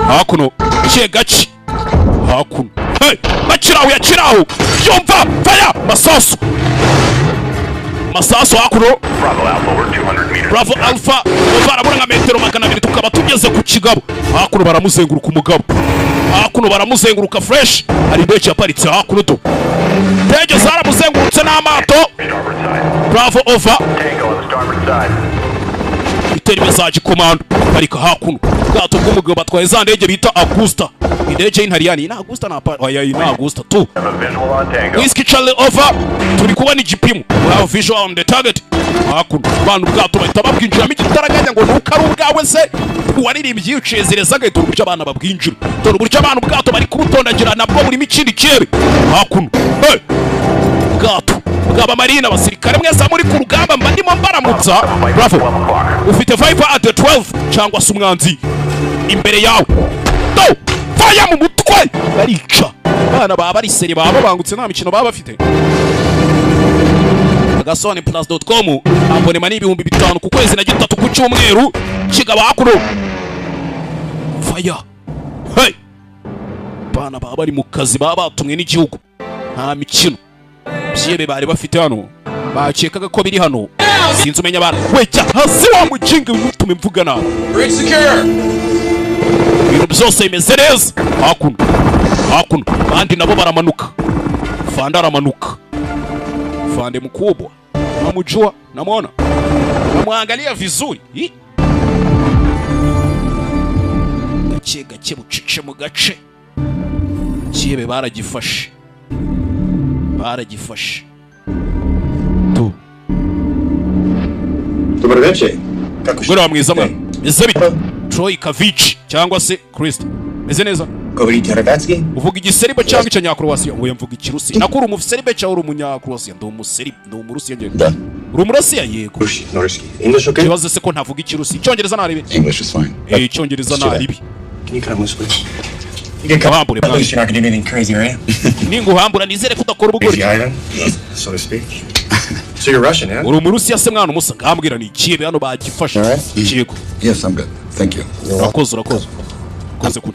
S1: Hakuno gaci. Hakuno. Hey, yakiraho. Yumva fire masasu hakuno. Bravo Alpha barabura nka metero 200 tukaba tugeze ku kigabo. Hakuno baramuzenguruka umugabo. Hakuno baramuzenguruka fresh. Hari indege yaparitse hakuno to. Ndege zaramuzengurutse n'amato. Bravo over. Iteri message command parika hakuno. ubwato bw'umugabo batwaye za ndege bita Augusta. Indege y'Intaliyani ina Augusta na oya ina Augusta tu. Whiskey Charlie over. Turi kubona igipimo. Wow, visual on the target. Hakuno bantu bwato bahita babwinjiramo igitaraganya ngo nuko ari ubwawe se. Waririmbye ucezereza gato uburyo abana babwinjira. Dore uburyo abantu bwato bari kubutondagira nabwo burimo ikindi kirebe. Hakuno. Hey. Bwato bwaba marina abasirikare mwese muri ku rugamba mba ndimo mbaramutsa. Bravo. Ufite Viper at the 12 cyangwa se umwanzi imbere yawe. Do! Fire mu mutwe. Barica. Bana baba bari seri baba bangutse nta mikino baba bafite. Agasobanuye+.com abonema ni 5,000 ku kwezi na 3 ku cyumweru kigaba hakuno. Fire. Hey. Bana baba bari mu kazi baba batumwe n'igihugu. Nta mikino. Byebe bari bafite hano. Bakekaga ko biri hano. Sinzi umenya bana. Wejya hasi wa mujinga mutume mvugana.
S17: Bridge secure.
S1: Ibintu byose bimeze neza. Hakuno. Hakuno. Bandi nabo baramanuka. Fanda aramanuka. Fande mkubwa. Namujua, namwona. Namwangalia vizuri. Gace bucice mu gace. Byebe baragifashe. Baragifashe. Tu.
S18: Dobroveče.
S1: Kako mwiza mwe? Eze bita Troy Kavic cyangwa se Christ. Meze neza?
S18: Govorite hrvatski?
S1: Uvuga igiseribe cyangwa icyanyakroasia? Ngo mvuga ikirusi. Nakuru umuferibe cyangwa umunyakroasia? Ndo umuseribe, ndo umurusiya ngiye.
S18: Da.
S1: Urumurasiya yego.
S18: Norski. English okay?
S1: Kibazo se ko ntavuga ikirusi. Icyongereza naribi.
S10: English is fine.
S1: Icyongereza naribi.
S18: Can you come with me?
S1: You can come hambure.
S18: At least you're not going to do anything crazy, right?
S1: Ninguhambura nizere kudakora ubugori.
S18: So to speak. So you're Russian, yeah?
S1: Urumurusiya se mwana umusa ngambwira ni kibe hano bagifashe. Yego.
S10: Yes, I'm good. Thank you.
S1: Urakoze.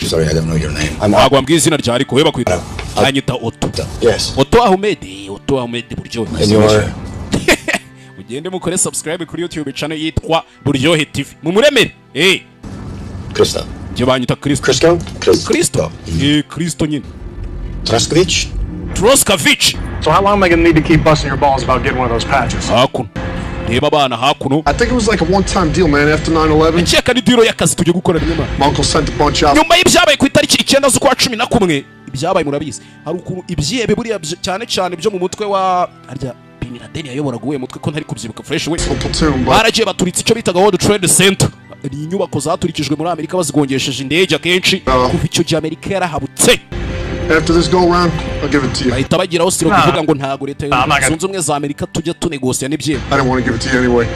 S10: Sorry, I don't know your name.
S1: Ntabwo ambwiye izina rya ariko we bakwita anyita Otto.
S18: Yes.
S1: Otto Ahmed buryohe.
S18: And you're
S1: Mugende mukore subscribe kuri YouTube channel yitwa Buryohe TV. Mumuremere.
S18: Kristo.
S1: Je banyita Kristo. Kristo. Kristo nyine. Troskovic.
S8: So how long am I gonna need to keep busting your balls about getting one of those patches?
S1: Hakuno. Reba bana hakuno.
S6: I think it was like a one-time deal, man, after 9/11.
S1: Ncheka ni deal y'akazi tujye gukora rimwe man.
S6: My uncle sent a bunch out.
S1: Nyuma y'ibyabaye ku itariki 9 z'ukwa 11 ibyabaye murabizi. Hari ukuntu ibyebe buriya cyane byo mu mutwe wa arya Bin Laden yayoboraga uwe mutwe ko ntari kubyibuka fresh we. Baragiye baturitse icyo bitaga World Trade Center. Ni inyubako zaturikijwe muri Amerika bazigongesheje indege akenshi kuva icyo gihe Amerika yarahabutse.
S6: After this go round, I'll give it to you.
S1: Bahita bagira hostile kuvuga ngo ntago leta zunze ubumwe za Amerika tujya tunegosia n'ibyema.
S6: I don't want to give it to you anyway.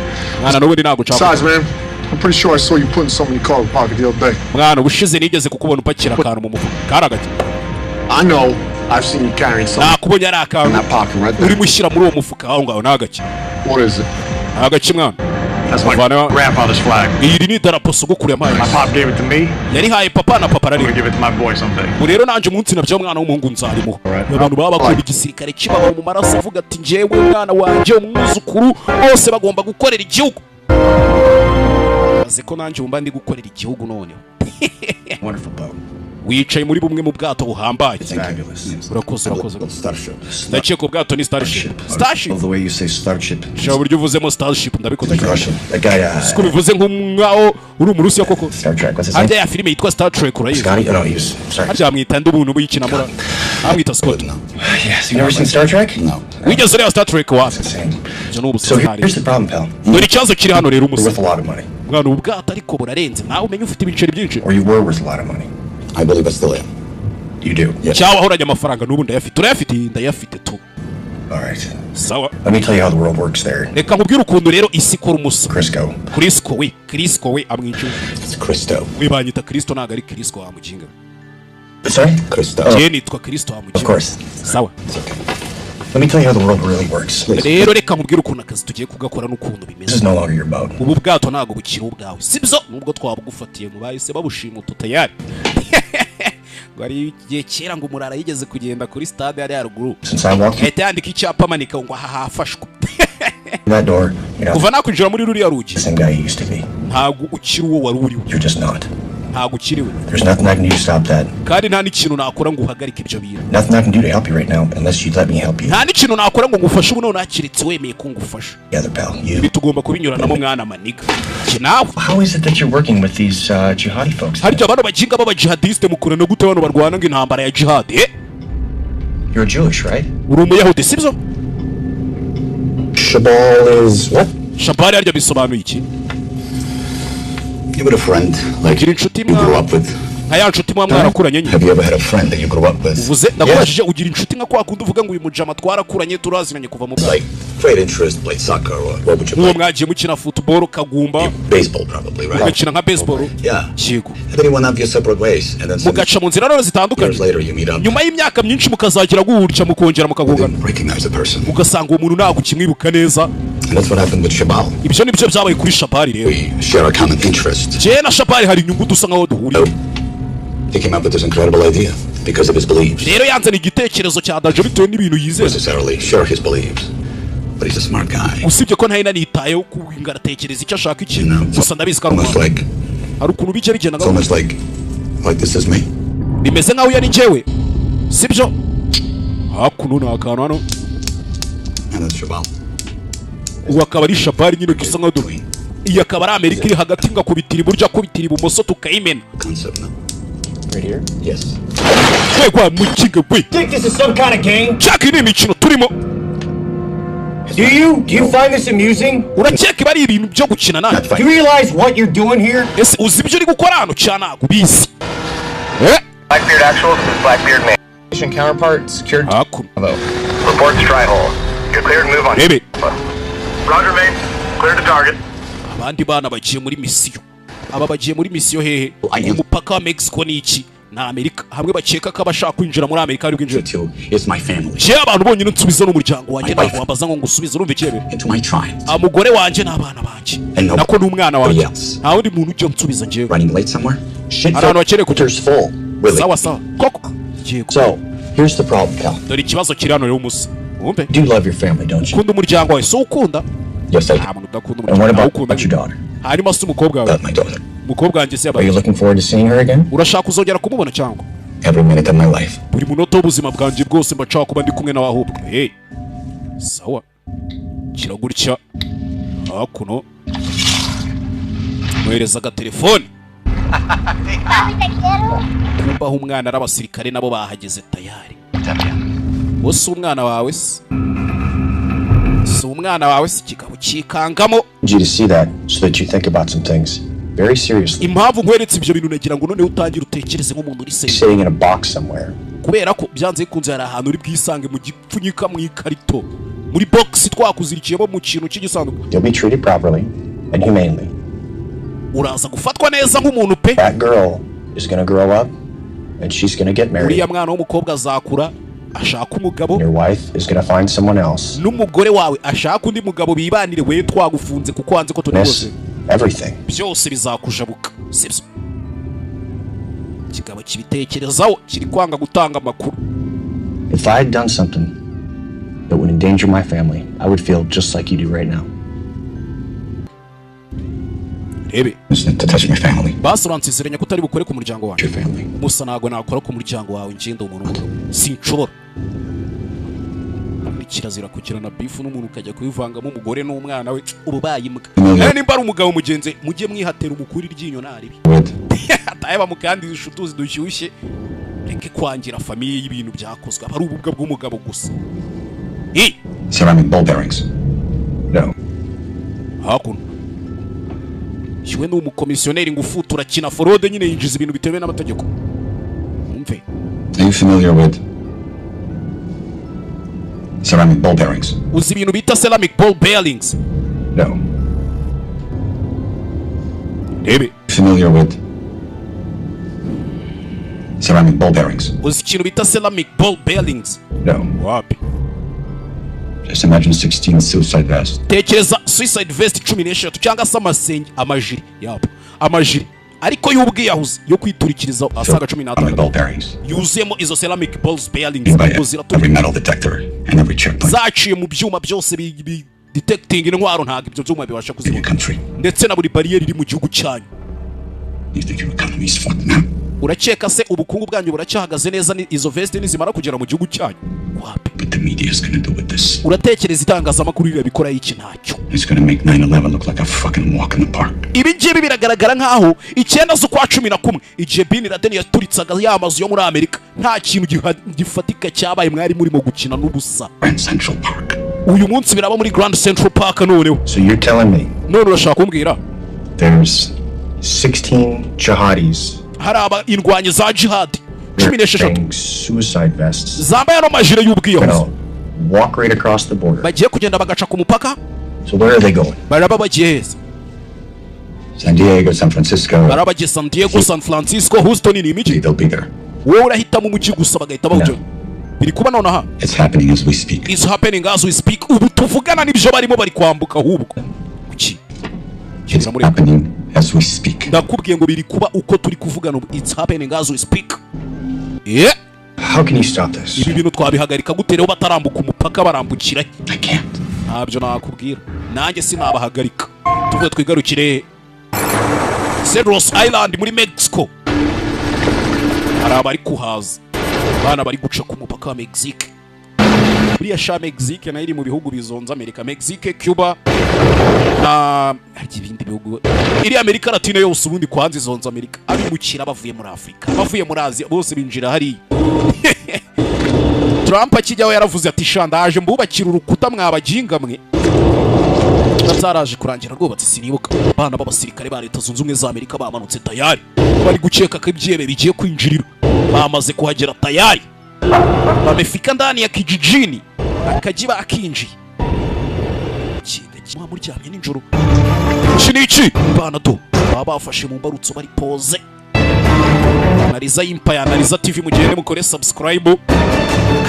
S1: Mwana n'ubundi ntago nshaka.
S6: Besides, man, I'm pretty sure I saw you putting something in your car pocket the other day.
S1: Mwana ubushize nigeze kukubona upakira akantu mu mufuka. Karagake.
S6: I know. I've seen you carrying something.
S1: Nakubonye ari akantu.
S6: In that pocket right there.
S1: Uri mushyira muri uwo mufuka aho ngaho nagake.
S6: What is it?
S1: Nagake mwana.
S8: That's my grandfather's flag.
S1: Iri ni darapo sogokuru yampaye.
S8: My pop gave it to me.
S1: Yari haye papa na papa rari.
S8: I'm gonna give it to my boy someday.
S1: Rero nanje umunsi nabyo mwana w'umuhungu nzarimo. Abantu baba bakora igisirikare kibaho mu maraso avuga ati njewe mwana wanje umwuzukuru bose bagomba gukorera igihugu. Aze ko nanje umba ndi gukorera igihugu none.
S18: wonderful boat.
S1: Wicaye muri bumwe mu bwato buhambaye. Urakoze. Ndakeka ko bwato ni Starship.
S18: Of the way you say Starship.
S1: Shaba buryo uvuzemo Starship ndabikoze.
S18: The guy
S1: Siko bivuze nk'umwao uri umurusiya koko.
S18: Star Trek, what's his name?
S1: Harya ya filime yitwa Star Trek urayizi?
S18: Scotty? No, he's sorry.
S1: Harya mwita ndubuntu buyikina mura. Amwita Scott.
S18: Yes, you never seen Star Trek?
S10: No.
S1: Wigeze ureba Star Trek wa?
S18: So here's the problem, pal.
S1: Dore ikibazo kiri hano rero
S18: You're worth a lot of money.
S1: Mwana ubwato ariko burarenze. Nawe umenye ufite ibiceri byinshi.
S18: Or you were worth a lot of money.
S10: I believe I still am.
S18: You do?
S10: Yes.
S1: Cyawa ahoranye amafaranga n'ubu ndayafite. Urayafite ndayafite tu.
S18: All right.
S1: Sawa.
S18: Let me tell you how the world works there.
S1: Reka nkubwire ukuntu rero isi ikora umusa. Crisco we amwicu.
S10: It's Cristo.
S1: Wibanyita Kristo ntago ari Crisco wamuginga.
S18: Sorry?
S10: Cristo.
S1: Je nitwa Kristo wamuginga.
S18: Of course.
S1: Sawa.
S18: Let me tell you how the world really works.
S1: Rero reka nkubwire ukuntu akazi tugiye kugakora n'ukuntu bimeze.
S18: This is no longer your boat.
S1: Ubu bwato ntago bukiri ubwawe. Sibyo nubwo twabugufatiye mu bahise babushima tutayari. Gwari igihe kera ngo umurara yigeze kugenda kuri stade yari haruguru. Ahita yandika icyapa amanika ngo aha hafashwe.
S18: That door, you know.
S1: Kuva nakwinjira muri ruriya rugi.
S18: Same guy you used to be.
S1: Ntago ukiri uwo wari uriwe.
S18: You're just not.
S1: ntago ukiriwe.
S11: There's nothing I can do to stop that.
S1: Kandi nta n'ikintu nakora ngo uhagarike ibyo bintu.
S11: Nothing I can do to help you right now unless you let me help you.
S1: Nta n'ikintu nakora ngo ngufashe ubu none akiritse wemeye ko ngufasha.
S11: Together, pal. You.
S1: Bitugomba kubinyuranamo mwana maniga. Kinawe.
S11: How is it that you're working with these jihadi folks?
S1: Harya abantu bajinga baba jihadiste mukorana gute abantu barwana ngo intambara ya jihad
S11: You're Jewish, right?
S1: Uri umuyahudi sibyo?
S11: Shabal is what?
S1: Shabal harya bisobanuye iki?
S10: You got a friend like you grew up with.
S1: Aya nshuti mwa mwarakuranye nyine.
S10: Have you ever had a friend that you grew up with?
S1: Uvuze ndakubajije ugira inshuti nka kwa kundi uvuga ngo uyu mujama twarakuranye turazinanye kuva mu bwana.
S10: Like great interest, played soccer or what would you play?
S1: Uwo mwagiye mukina football kagumba.
S10: Baseball probably, right?
S1: Mukina nka baseball.
S10: Yeah.
S1: Yego.
S10: And then you went off your separate ways and then
S1: mugaca mu nzira rero zitandukanye.
S10: Years later you meet up.
S1: Nyuma y'imyaka myinshi mukazagira guhurira mukongera mukagugana.
S10: Recognize a person.
S1: Ugasanga uwo muntu ntago kimwibuka neza.
S10: And that's what happened with Shabal.
S1: Ibyo nibyo byabaye kuri Shabal rero.
S10: We share a common interest.
S1: Je na Shabal hari inyungu dusa nkaho duhuriye.
S10: He came up with this incredible idea because of his beliefs.
S1: Rero yanzana igitekerezo cya dajo bitewe n'ibintu yizera.
S10: Necessarily share his beliefs. But he's a smart guy.
S1: Usibye ko ntayina nitayeho kuingaratekereza icyo ashaka iki. Gusa ndabizi ko ari ukuntu bijya bigenda
S10: ngaho. Almost like this is me.
S1: Bimeze nkaho yari njyewe. Sibyo? Hakuno nakana hano.
S10: And that's Shabal.
S1: Uwakaba ari Shabal nyine dusa nkaho duhuye. Iyi akaba ari Amerika iri hagati ngakubitira iburyo akubitira ibumoso tukayimena.
S10: Concept no.
S11: Right here?
S10: Yes.
S1: Wegwa mukinga we.
S11: Think this is some kind of game?
S1: Chaki ni imikino turimo.
S11: Do you find this amusing?
S1: Urakeka bari ibintu byo gukina nawe.
S11: Do you realize what you're doing here?
S1: Ese uzi ibyo uri gukora hano cyana gubizi.
S16: Blackbeard actual, Blackbeard man.
S11: Mission counterpart secured.
S16: Report strike hole. You're cleared to move on.
S1: Baby.
S16: Roger mate. Clear to target.
S1: Abandi bana bagiye muri misiyo. Aba bagiye muri misiyo hehe? Umupaka wa Mexico ni iki? Na Amerika. Hamwe bakeka ko abashaka kwinjira muri Amerika ari kwinjira.
S10: It's my family.
S1: Je abantu bonyine nsubiza n'umuryango wanjye ntabwo wambaza ngo ngusubize urumva ikirebe.
S10: Into my tribe.
S1: Amugore wanje n'abana banje. Nako n'umwana wanjye. Nta wundi muntu ujya nsubiza njewe.
S10: Running late somewhere?
S1: Abantu bakere
S11: There's full.
S10: Really?
S1: Sawa. Koko.
S11: So, here's the problem, pal.
S1: Dore ikibazo kiri hano rero umusa. Wumve.
S11: You love your family, don't you?
S1: Ukunda umuryango wawe, so ukunda?
S11: Yes, I do. And what about your daughter?
S1: Hanyuma se umukobwa wawe?
S10: My daughter.
S1: Umukobwa wanjye se
S11: Are you looking forward to seeing her again?
S1: Urashaka kuzongera kumubona cyangwa?
S10: Every minute of my life.
S1: Buri munota w'ubuzima bwanjye bwose mba nshaka kuba ndi kumwe nawe ahubwo. Hey. Sawa. Kiragurya. Hakuno. Mwereza agatelefone. Kumba umwana arabasirikare nabo bahageze tayari. Wose umwana wawe se? So umwana wawe se kigabo kikangamo.
S11: You to see that so that you think about some things very seriously.
S1: Impamvu nkweretse ibyo bintu nagira ngo none utangira utekereze nk'umuntu uri se.
S11: Sitting in a box somewhere.
S1: Kubera ko byanze bikunze hari ahantu uri bwisange mu gipfunyika mu ikarito. Muri box twakuzirikiyemo mu kintu cy'igisanduku.
S11: You'll be treated properly and humanely.
S1: Uraza gufatwa neza nk'umuntu pe.
S11: That girl is going to grow up and she's going to get married.
S1: Uriya mwana w'umukobwa azakura ashaka umugabo.
S11: Your wife is going to find someone else.
S1: N'umugore wawe ashaka undi mugabo bibanire we twagufunze kuko wanze ko tunibose.
S11: Everything.
S1: Byose bizakujabuka. Sibyo. Kigabo kibitekerezaho kiri kwanga gutanga amakuru.
S11: If I had done something that would endanger my family, I would feel just like you do right now.
S1: Rebe.
S10: To touch my family.
S1: Basi uransezeranya ko utari bukore ku muryango wawe.
S10: Your family.
S1: Musa nago nakora ku muryango wawe ngenda umuntu sinshobora. Kirazira kugira na beef n'umuntu ukajya kuyivangamo umugore n'umwana we ububaye imbwa. Nimba ari umugabo mugenze mujye mwihatera umukuri ryinyo naribi. Atayeba mukandi ishutuzi dushyushye. Reke kwangira famiye y'ibintu byakozwe ari ububwa bw'umugabo gusa.
S10: Ceramic ball bearings. No.
S1: Hakuno. Shiwe ni umukomisiyoneri ngufutura kina forode nyine yinjiza ibintu bitewe n'amategeko. Umve.
S10: Are you familiar with ceramic ball bearings?
S1: Uzi ibintu bita ceramic ball bearings?
S10: No.
S1: Rebe.
S10: Familiar with ceramic ball bearings?
S1: Uzi ikintu bita ceramic ball bearings?
S10: No.
S1: Wapi?
S10: Just imagine 16 suicide vests.
S1: Tekereza suicide vest 16 cyangwa se amasenge amajiri yapo. Amajiri ariko y'ubwiyahuzi yo kwiturikiriza asaga 15 yuzemo izo ceramic balls bearings
S10: every metal detector and every checkpoint.
S1: Zaciye mu byuma byose bi detecting intwaro ntago ibyo byuma bibasha kuzibona ndetse na buri barrier iri mu gihugu cyanyu.
S10: You think your economy's fucked now?
S1: Urakeka se ubukungu bwanyu buracyahagaze neza izo veste nizimara kugera mu gihugu cyanyu?
S10: But the media is gonna do with this.
S1: Uratekereza itangazamakuru rirabikora iki ntacyo?
S10: It's gonna make 9/11 look like a fucking walk in the park.
S1: Ibi ngibi biragaragara nkaho 9 z'ukwa 11 igihe Bin Laden yaturitsaga y'amazu yo muri Amerika nta kintu gifatika cyabaye mwari murimo gukina n'ubusa.
S10: Grand Central Park.
S1: Uyu munsi biraba muri Grand Central Park noneho.
S18: So you're telling me?
S1: None urashaka kumbwira?
S18: There's 16 jihadis.
S1: Haraba indwanyi za jihad. 16
S18: suicide vests.
S1: Zambaye no majire y'ubwiyahuzi.
S18: Walk right across the border.
S1: Bagiye kugenda bagaca ku mupaka.
S18: So where are they going?
S1: Baraba bagiye heza.
S10: San Diego, San Francisco.
S1: Baraba bagiye San Diego, San Francisco, Houston ni imiji.
S10: They'll be there.
S1: Wowe urahita mu mujyi gusa bagahita bawujya. Biri kuba none aha.
S10: It's happening as we speak.
S1: It's happening as we speak. Ubu tuvugana nibyo barimo bari kwambuka ahubwo. Kuki?
S10: It's happening as we speak.
S1: Ndakubwiye ngo biri kuba uko turi kuvugana. It's happening as we speak. Yeah.
S18: How can you stop this?
S1: Ibi bintu twabihagarika gute rero batarambuka umupaka barambukira?
S10: I can't.
S1: Ntabyo nakubwira. Nanjye sinabahagarika. Tuvuye twigarukire Cedros Island muri Mexico. Hari abari kuhaza. Bana bari guca ku mupaka wa Mexique. Buriya sha Mexique nayo iri mu bihugu bizonza Amerika. Mexique, Cuba na ibindi bihugu. Iri Amerika Latine yose ubundi kwanza izonza Amerika. Abimukira bavuye muri Afrika, bavuye muri Asia bose binjira hari. Trump akijyaho yaravuze ati shandaje mbubakira urukuta mwabaginga mwe. Bataraje kurangira rwubatse sinibuka. Bana b'abasirikare ba Leta Zunze Ubumwe za Amerika bamanutse tayari. Bari guceka ko ibyebe bigiye kwinjirira. Bamaze kuhagera tayari. Bamefika ndani ya kijijini. Akajiba akinji. Kinga muryamye ninjoro. Shinichi bana do. Baba bafashe mu mbarutso bari pose. Analiza Empire, Analiza TV mugende mukore subscribe.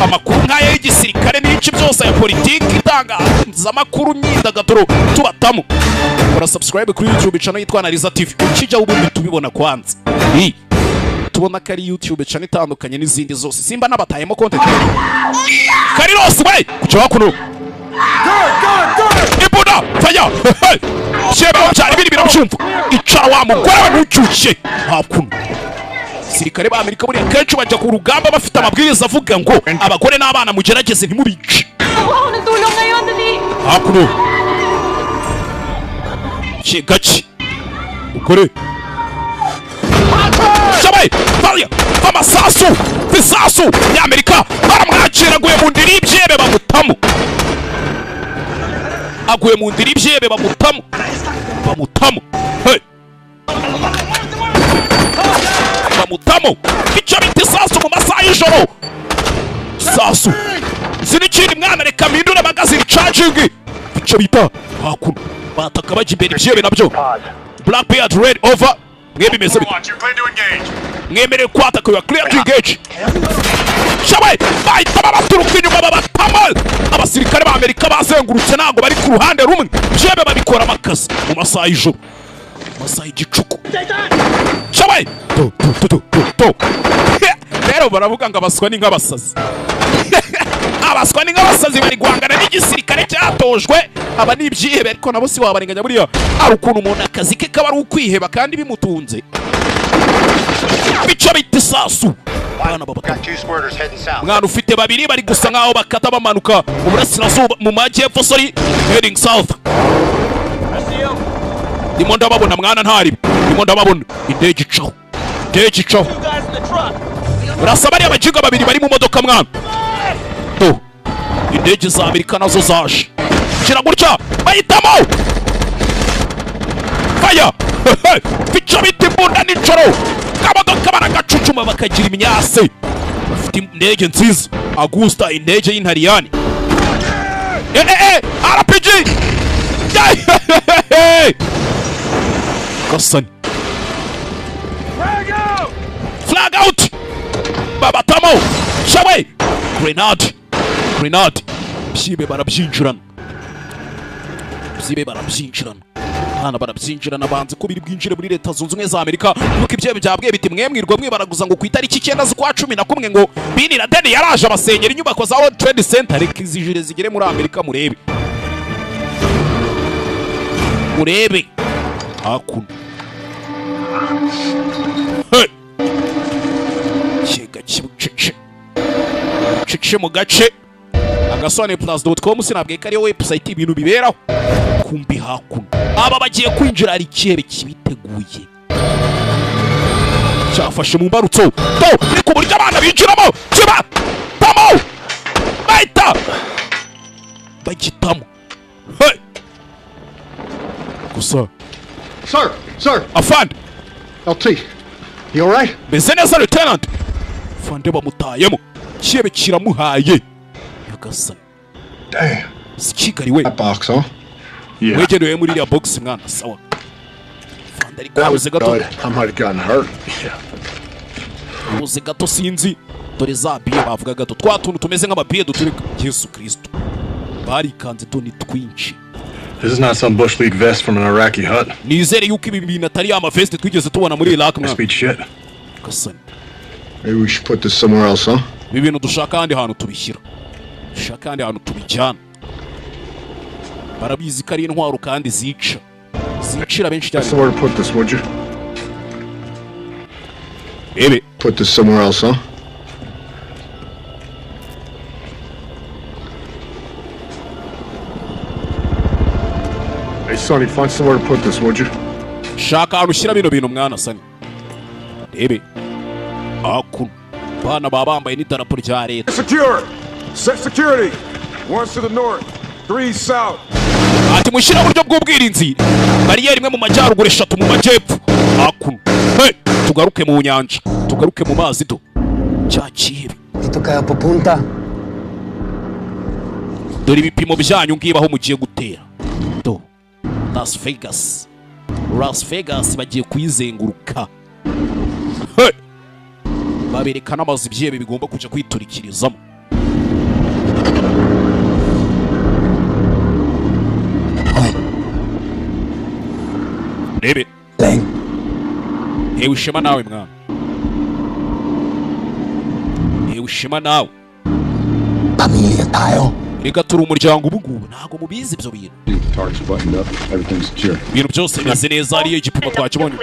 S1: Amakuru nk'aya y'igisirikare n'iki byose ya politiki itangaza amakuru n'indagatoro tubatamo. Kora subscribe kuri YouTube channel yitwa Analiza TV. Kijya ubundi tubibona kwanza. Tubona kari YouTube channel itandukanye n'izindi zose. Simba nabatayemo content. Kari rose we kucyo kuno. Ibuda faya. Sheba cyari biri birabyumva. Icara wa mugore n'ucyushye. Hakuno. Sirikare ba Amerika muri kenshi bajya ku rugamba bafite amabwiriza avuga ngo abagore n'abana mugerageze ntimubice. Hakuno. Gachi. Ukore. Shabai, Valia, Amasasu, Visasu, y'Amerika baramwakira aguye mu ndiri y'ibyebe bamutamu. Aguye mu ndiri y'ibyebe bamutamu. Bamutamu. Hey. Bamutamu. Icyo bita sasu mu masaha y'ijoro. Sasu. Sinikindi mwana reka mpindure magazine charging. Icyo bita hakuno. Bataka bajya imbere ibyebe nabyo. Blackbeard red over. Mwebe meze bite. Mwemere kwataka you are clear to engage. Shabai, bahita babaturuka inyuma babatama. Abasirikare ba Amerika bazengurutse nago bari ku ruhande rumwe. Byebe babikora amakasi mu masaha y'ijoro. Masaha y'igicuku. Shabai. To. Rero baravuga ngo abaswa ni nk'abasazi. Abaswa ni nk'abasazi bari guhangana n'igisirikare cyatojwe. Aba ni ibyihebe ariko nabo si wabarenganya buriya. Ari ukuntu umuntu akazi ke kaba ari ukwiheba kandi bimutunze. Bica bita sasu. Bana baba. Mwana ufite babiri bari gusa nkaho bakata bamanuka mu burasirazuba mu majyepfo sorry heading south. Ndimo ndababona mwana ntari. Ndimo ndababona indege icaho. Indege icaho. Urasaba ari abajiga babiri bari mu modoka mwana. To. Indege za Amerika nazo zaje. Kira gutya bayitamo. Fire. Bica bita imbunda n'icoro. Kamodoka baragacucuma bakagira imyase. Bafite indege nziza. Augusta indege y'Intariyani. RPG. Kasani. Flag out. Babatamo. Shawe. Grenade. Byibe barabyinjirana. Hana barabyinjirana banze ko biri bwinjire muri Leta Zunze Ubumwe za Amerika. Nuko ibyebe byabwiye biti mwemwirwa mwibaraguza ngo ku itariki 9 z'ukwa 11 ngo Bin Laden yaraje abasenyera inyubako za World Trade Center. Reka izijire zigere muri Amerika murebe. Hakuno. Chega chibucece mu gace agasobanuye+.com sinabwiye ko ariyo website ibintu biberaho kumbi hakuno aba bagiye kwinjira ari ikihebe kibiteguye cyafashe mu mbarutso to ni ku buryo abana binjiramo kiba tamo baita bagitamo hey gusa
S13: Sir.
S1: Afand.
S13: LT. You alright?
S1: Business lieutenant. Fande bamutayemo. Kiebe kiramuhaye. Yagasana.
S13: Damn.
S1: Sikigari we.
S13: That box, huh?
S1: Yeah. Wegerewe muri ya box mwana sawa. Fande ari kwabuze gato.
S13: I might have gotten hurt. Yeah.
S1: Uze gato sinzi. Dore za biye bavuga gato. Twatuntu tumeze nk'amabiye duturika Yesu Kristo. Bari kanze toni twinshi.
S13: This is not some Bush League vest from an Iraqi hut.
S1: Nizere yuko ibi bintu atari ama vest twigeze tubona muri Iraq mwana.
S13: Speech shit.
S1: Kasana.
S6: Maybe we should put this somewhere else, huh?
S1: Ibi bintu dushaka handi hantu tubishyira. Dushaka handi hantu tubijyana. Barabizi ko ari intwaro kandi zica. Zicira benshi cyane.
S6: Somewhere to put this, would you?
S1: Ebe.
S6: Put this somewhere else, huh? Hey, Sonny, find somewhere to put this, would you?
S1: Shaka arushira bino bintu mwana Sonny. Ebe. Akun. Bana babambaye n'idarapo rya leta.
S17: Secure. Set security. 1 to the north, 3 south.
S1: Ati mushira buryo bw'ubwirinzi. Bariyeri imwe mu majyaruguru 3 mu majyepfo. Akun. Hey, tugaruke mu nyanja. Tugaruke mu mazi do. Cyakihebe.
S19: Itoka hapo punta.
S1: Dore ibipimo byanyu ngibaho mugiye gutera. Do. Las Vegas bagiye kuyizenguruka. Hey! Baberekana amazi byebe bigomba kuja kwiturikirizamo. Nebe. Ushema nawe mwana. Ushema nawe.
S19: Familia tayo.
S1: Reka turi umuryango ubugubu ntago mubizi ibyo bintu. Ibintu byose bimeze neza ariyo igipimo twakibonye.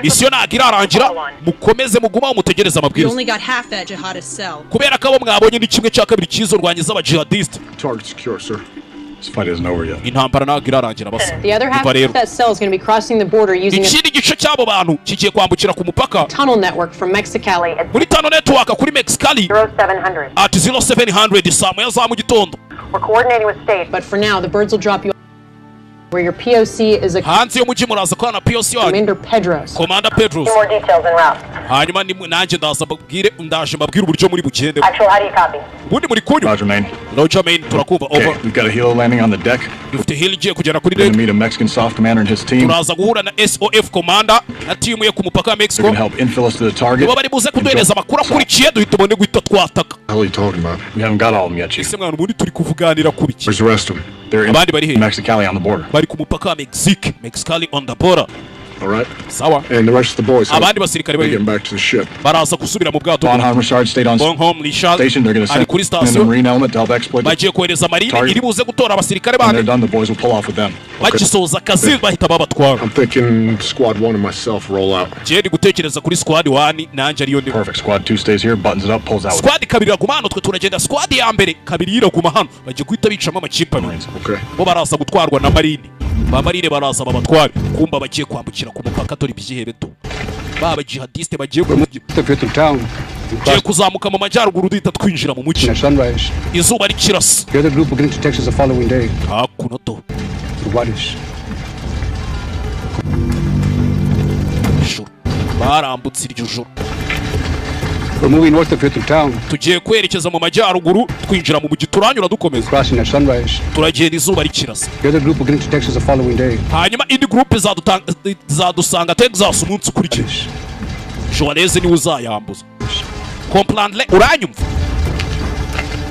S1: Misiyo ntabwo irarangira mukomeze mugumaho mutegereza amabwiriza. Kubera ko abo mwabonye ni kimwe cya kabiri cyizo rwangiza abajihadiste.
S13: This fight isn't over yet.
S1: Intambara ntabwo irarangira basa.
S20: The other half of that cell is going to be crossing the border using
S1: ikindi gice cy'abo bantu kigiye kwambukira ku mupaka.
S20: Tunnel network from Mexicali.
S1: Muri tunnel network kuri Mexicali.
S20: 0700.
S1: At 0700 saa moya za mu gitondo.
S20: We're coordinating with state, but for now the birds will drop you where your POC is a
S1: hanze yo muji muraza kwa na POC wanyu. Commander Pedros.
S20: More details en route.
S1: Hanyuma ni nanjye ndaza ndaje mbabwira uburyo muri bugende.
S20: Actual, how do you copy?
S1: Bundi muri kunyu. Roger main turakumva over.
S13: We've got a helo landing on the deck.
S1: Dufite helo igiye kugera kuri
S13: deck. Meet a Mexican SOF commander and his team.
S1: Turaza guhura na SOF commander na team ye ku mupaka wa Mexico.
S13: They're going to help infill us to the target.
S1: Bari buze kuduhereza amakuru akurikiye duhita ubone guhita twataka.
S6: How are you talking about?
S13: We haven't got all of them yet, Chief.
S1: Ese mwana ubundi turi kuvuganira kuri
S6: Where's the rest of them?
S13: They're in Mexicali on the border.
S1: Bari ku mupaka wa Mexicali on the border.
S6: All right.
S1: Sawa.
S6: And the rest of the boys.
S1: Abandi basirikare bari
S6: getting back to the ship.
S1: Baraza kusubira mu bwato.
S13: Bonhomme Richard stayed on
S1: station.
S13: They're going to send in the marine element to help exploit.
S1: Bagiye kohereza marine iri buze gutora abasirikare bane.
S13: They're done, the boys will pull off with them.
S1: Bagisoza akazi bahita babatwara.
S6: I'm thinking squad 1 and myself roll out.
S1: Jedi gutekereza kuri squad 1 nanje ariyo ndi.
S13: Perfect. Squad 2 stays here, buttons it up, pulls out.
S1: Squad kabiri iraguma hano twe turagenda squad ya mbere kabiri iraguma hano bagiye guhita bicamo amakipe abiri.
S6: Okay.
S1: Bo baraza gutwarwa na marine. Bamarire baraza babatware kumba bagiye kwambukira ku mupaka tori byihebe to. Baba jihadiste bagiye kuzamuka mu majyaruguru duhita twinjira mu muci. Izuba rikirasa.
S21: The other group will get into Texas the following day.
S1: Hakuno to. Barambutse iryo joro.
S21: We're moving north of here to town.
S1: Tugiye kwerekeza mu majyaruguru twinjira mu mugi turanyura dukomeza.
S21: Crossing at sunrise.
S1: Turagenda izuba rikirasa.
S21: The other group will get into Texas the following day.
S1: Hanyuma indi group zadusanga Texas umunsi ukurikiye. Joanese ni uzayambuza. Comprendre uranyumva?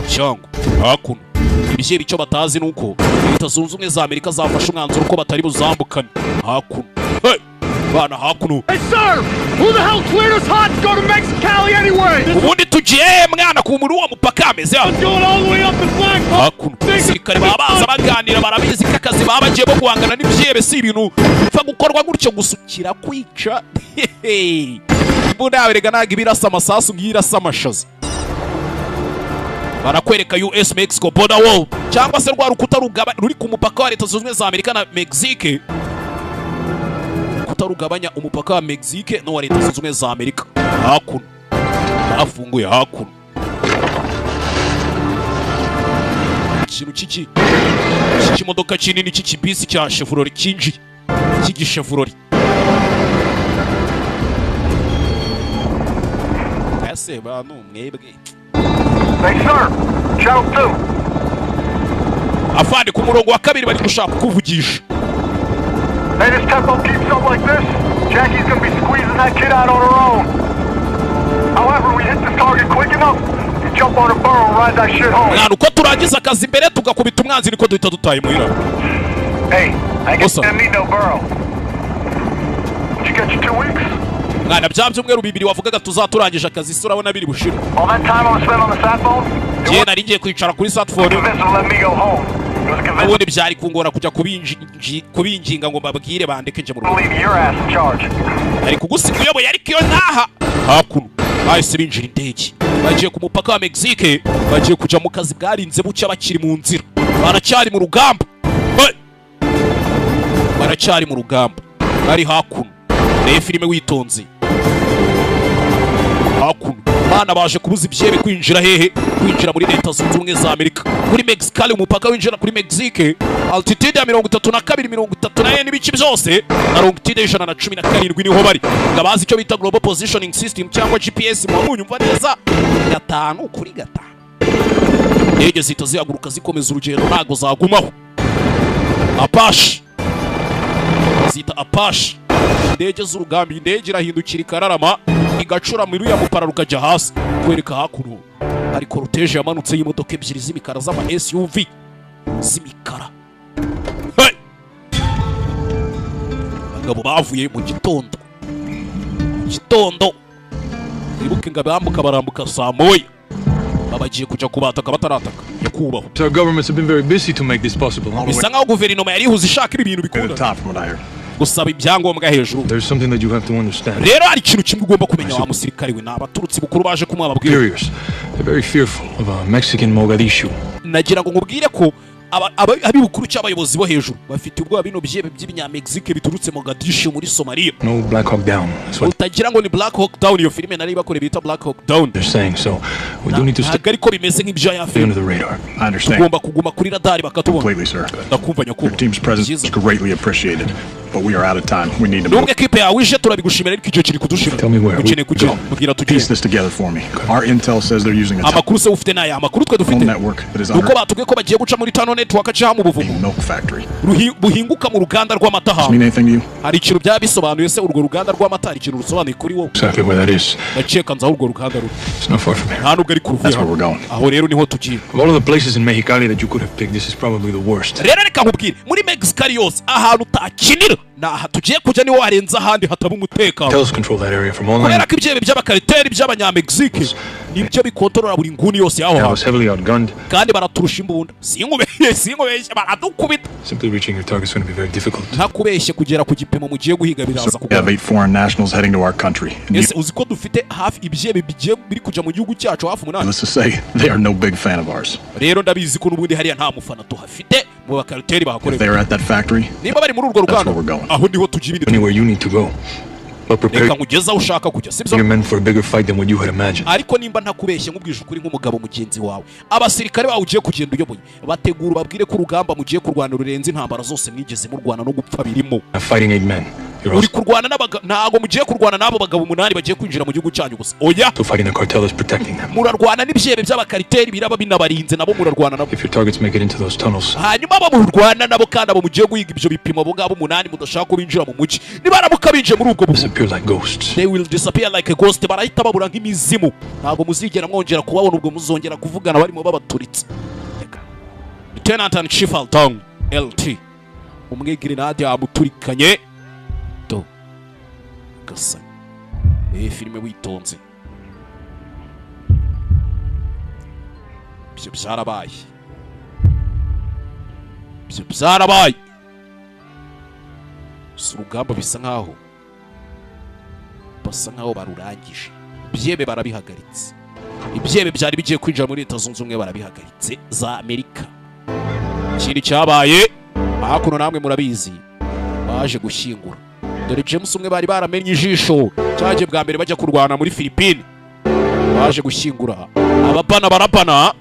S1: Cyangwa hakuno. Ibishye bico batazi nuko Leta Zunze Ubumwe za Amerika zafashe umwanzuro ko batari buzambukane. Hakuno. Hey! bana hakuno.
S17: Hey sir, who the hell cleared us hot to go to Mexicali anyway?
S1: Ubundi tugiye mwana ku muri uwo mupaka ameze hano.
S17: Going all the way up the flagpole.
S1: Hakuno. Sirikare babaza baganira barabizi kakazi babagiye bo guhangana n'ibyebe si ibintu pfa gukorwa gutyo gusukira kwica. Mbona aberega naga ibirasa amasasu ngirasa amashaza. Barakwereka US Mexico border wall cyangwa se rwa rukuta ruri ku mupaka wa Leta Zunze Ubumwe za Amerika na Mexique. Kutarugabanya umupaka wa Mexique no wa Leta Zunze Ubumwe za Amerika. Hakuno. Bafunguye hakuno. Ikintu kiki modoka kinini cy'ikibisi cya Chevrolet kinji cy'igishevrolet. Ese bantu mwebwe.
S16: Hey sir, channel 2.
S1: Afande ku murongo wa kabiri bari gushaka kuvugisha.
S16: Hey, this tempo keeps up like this, Jackie's gonna be squeezing that kid out on her own. However, we hit this target quick enough, you jump on a burrow and ride that shit home.
S1: Mwana uko turangiza akazi imbere tugakubita umwanzi niko duhita dutaye muhira.
S16: Hey, I guess you need no burrow. Did you get your 2 weeks?
S1: Mwana bya byumweru bibiri wavugaga tuzaturangije akazi sura abona biri bushira.
S16: All that time I was spent on the sat phone?
S1: Je nari ngiye kwicara kuri sat phone.
S16: Let me go home.
S1: Ubundi byari kungora kujya kubinginga ngo mbabwire bandeke nje mu rugo. Ari kugusiga uyoboye ariko iyo naha hakuno bahise binjira indege bagiye ku mupaka wa Mexique bagiye kuja mu kazi bwarinze bucya bakiri mu nzira baracyari mu rugamba baracyari mu rugamba bari hakuno reba filime witonze hakuno bana baje kubuza ibyebe kwinjira hehe kwinjira muri Leta Zunze Ubumwe za Amerika kuri Mexicali umupaka winjira kuri Mexique altitude ya 32 n'ibice byose na longitude 117 niho bari ngabazi icyo bita global positioning system cyangwa GPS mu munyumva neza 5/5 ndege zito zihaguruka zikomeza urugendo ntago zagumaho Apache zita Apache indege z'urugamba indege irahindukira ikararama igacura muri ya mupara rukajya hasi kwereka hakuno ari cortege yamanutse y'imodoka ebyiri z'imikara z'ama SUV z'imikara. Bagabo bavuye mu gitondo ibuke ngabambuka barambuka saa moya babagiye kuja kubataka batarataka yakubaho.
S4: Our governments have been very busy to make this possible.
S1: Bisa nkaho guverinoma yari ihuze ishaka ibintu bikunda gusaba ibyangombwa hejuru.
S4: There's something that you have to understand.
S1: Rero ari ikintu kimwe ugomba kumenya wa musirikare we n'abaturutsi bukuru baje kumwababwira.
S4: They're very fearful of a Mexican Mogadishu.
S1: Nagira ngo nkubwire ko abibukuru cy'abayobozi bo hejuru bafite ubwoba bino byebe by'ibinyamexique biturutse Mogadishu muri Somalia.
S4: No Black Hawk Down.
S1: Utagira ngo ni Black Hawk Down iyo filime nari bakore bita Black Hawk Down.
S4: They're saying so. We do need to stay
S1: ariko bimeze nk'ibyo ya
S4: under the radar.
S17: I understand.
S1: Tugomba kuguma kuri radar bakatubona.
S17: Completely, sir.
S1: Ndakumva nyakubahwa.
S17: Your team's presence is greatly appreciated, but we are out of time. We need to
S1: move. Nubwo equipe yawe ije turabigushimira ariko icyo kiri kudushira.
S4: Tell me where.
S1: Ukeneye kujya kugira tugire.
S17: Piece this together for me. Our intel says they're using a
S1: amakuru se ufite nayo amakuru twe dufite. Uko batubwiye ko bagiye guca muri Tano network cyaha mu buvumo.
S17: Milk factory.
S1: Buhinguka mu ruganda rw'amata ha.
S17: Mean anything to you?
S1: Hari ikintu byabisobanuye se urwo ruganda rw'amata hari ikintu rusobanuye kuri wowe.
S4: Exactly where that is.
S1: Ndakeka nza urwo ruganda ruri.
S4: It's not far from here.
S1: Nta nubwo ari ku
S17: That's where we're going.
S1: Aho rero niho tugiye.
S4: Of all of the places in Mexicali that you could have picked, this is probably the worst.
S1: Rero reka nkubwire muri Mexicali yose ahantu utakinira naha tugiye kujya niho harenza ahandi hataba umutekano.
S4: Tell us control that area from online.
S1: Kubera ko ibyebe by'abakariteri by'abanyamexique nibyo bikontorora buri nguni yose yaho.
S4: I was heavily outgunned.
S1: Kandi baraturusha imbunda. Sinkubeshye baradukubita.
S4: Simply reaching your target is going to be very difficult.
S1: Ntakubeshye kugera ku gipimo mugiye guhiga biraza
S17: kugora. We have 8 foreign nationals heading to our country.
S1: Yes, uziko dufite hafi ibyebe bigiye biri kuja mu gihugu cyacu hafi munani.
S17: Let's just say they are no big fan of ours.
S1: Rero ndabizi ko nubundi hariya nta mufana tuhafite mu bakariteri bahakorera.
S17: They're at that factory.
S1: Niba bari muri urwo ruganda. Aho niho tugiye ibindi.
S4: Anywhere you need to go. But prepare
S1: your
S4: men for a bigger fight than what you had imagined.
S1: Ariko nimba ntakubeshye nkubwije ukuri nk'umugabo mugenzi wawe abasirikare bawe ugiye kugenda uyoboye bategura babwire ko urugamba mugiye kurwana rurenze intambara zose mwigeze mu Rwanda no gupfa birimo.
S4: Fighting 8 men.
S1: Uri kurwana ntago mugiye kurwana nabo bagabo 8 bagiye kwinjira mu gihugu cyanyu gusa. Oya.
S4: So fighting the cartel is protecting them.
S1: Murarwana n'ibyebe by'abakariteri biraba binabarinze nabo murarwana nabo.
S4: If your targets make it into those tunnels.
S1: Hanyuma abo murwana nabo kandi abo mugiye guhiga ibyo bipimo abo ngabo 8 mudashaka ko binjira mu mugi. Nibaramuka binje muri ubwo
S4: disappear like ghosts.
S1: They will disappear like a ghost. Barahita babura nk'imizimu. Ntabwo muzigera mwongera kubabona ubwo muzongera kuvugana barimo babaturitse. Lieutenant and Chief Altong LT umwe grenade amuturikanye nyagasani. Filime witonze. Ibyo byarabaye. Ibyo byarabaye. Urugamba bisa nkaho basa nkaho barurangije. Ibyebe barabihagaritse. Ibyebe byari bigiye kwinjira muri Leta Zunze Ubumwe barabihagaritse za Amerika. Ikindi cyabaye hakuno namwe murabizi baje gushyingura. Dore James umwe bari baramenye ijisho cyaje bwa mbere bajya kurwana muri Philippines. Baje gushyingura ababana barabana.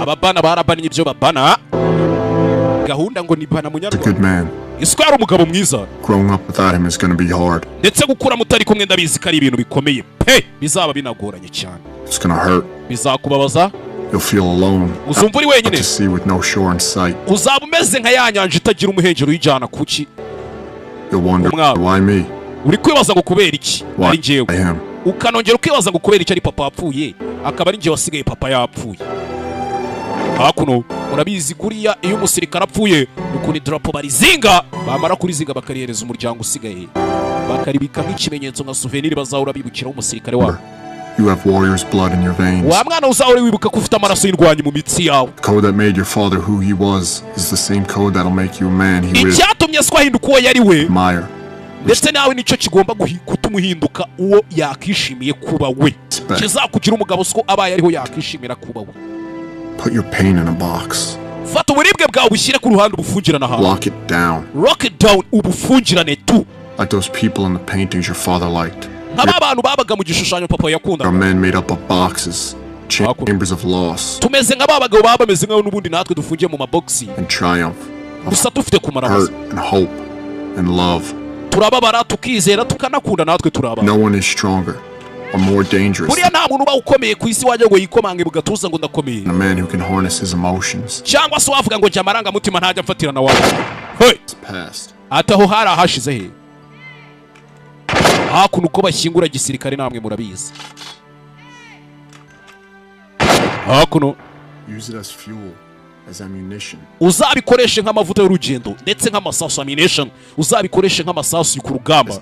S1: Ababana barabanye ibyo babana. Gahunda ngo ni bana munyarwanda. Iswara umugabo mwiza.
S6: Growing up without him is going to be hard.
S1: Ndetse gukura mutari kumwe ndabizi kari ibintu bikomeye. Bizaba binagoranye cyane.
S6: It's going to hurt.
S1: Bizakubabaza.
S6: You'll feel alone.
S1: Uzumva uri wenyine.
S6: To see with no shore in sight.
S1: Uzaba umeze nka ya nyanja itagira umuhengero uyijyana kuki.
S6: You'll wonder why me.
S1: Uri kwibaza ngo kubera iki ari njyewe. Ukanongera ukibaza ngo kubera iki ari papa yapfuye akaba ari njye wasigaye papa yapfuye. Hakuno murabizi kuriya iyo umusirikare apfuye ukuri drapo barizinga bamara kurizinga bakarihereza umuryango usigaye bakaribika nk'ikimenyetso nka souvenir bazahora bibukiraho umusirikare wabo.
S6: You have warrior's blood in your veins.
S1: Wa mwana uzahora wibuka ko ufite amaraso y'indwanyi mu mitsi yawe.
S6: The code that made your father who he was is the same code that'll make you a man he is.
S1: Icyatumye swahinduka uwo yari we.
S6: Meyer.
S1: Ndetse nawe nicyo kigomba gutuma uhinduka uwo yakishimiye kuba we. Kizakugira umugabo siko abaye ariho yakishimira kuba we.
S6: Put your pain in a box.
S1: Fata uburibwe bwawe ushyire ku ruhande ubufungirana hantu.
S6: Lock it down.
S1: Lock it down ubufungirane tu.
S6: Like those people in the paintings your father liked.
S1: Nk'aba bantu babaga mu gishushanyo papa yakunda.
S6: Our men made up of boxes, chambers of loss.
S1: Tumeze nk'aba bagabo baba bameze nk'aho n'ubundi natwe dufungiye mu maboxi.
S6: And triumph.
S1: Gusa dufite kumarabaza.
S6: Hurt and hope and love.
S1: Turababara tukizera tukanakunda natwe turaba.
S6: No one is stronger or more dangerous.
S1: Buriya nta muntu uba ukomeye ku isi wajya ngo yikomange bugatuza ngo ndakomeye.
S6: A man who can harness his emotions.
S1: Cyangwa se wavuga ngo jamaranga mutima ntajya mfatirana wawe. Hey. Ataho hari ahashize he. Hakuno uko bashyingura gisirikare namwe murabizi. Hakuno
S6: use it as fuel, as ammunition.
S1: Uzabikoreshe nk'amavuta y'urugendo ndetse nk'amasasu ammunition. Uzabikoreshe nk'amasasu ku rugamba.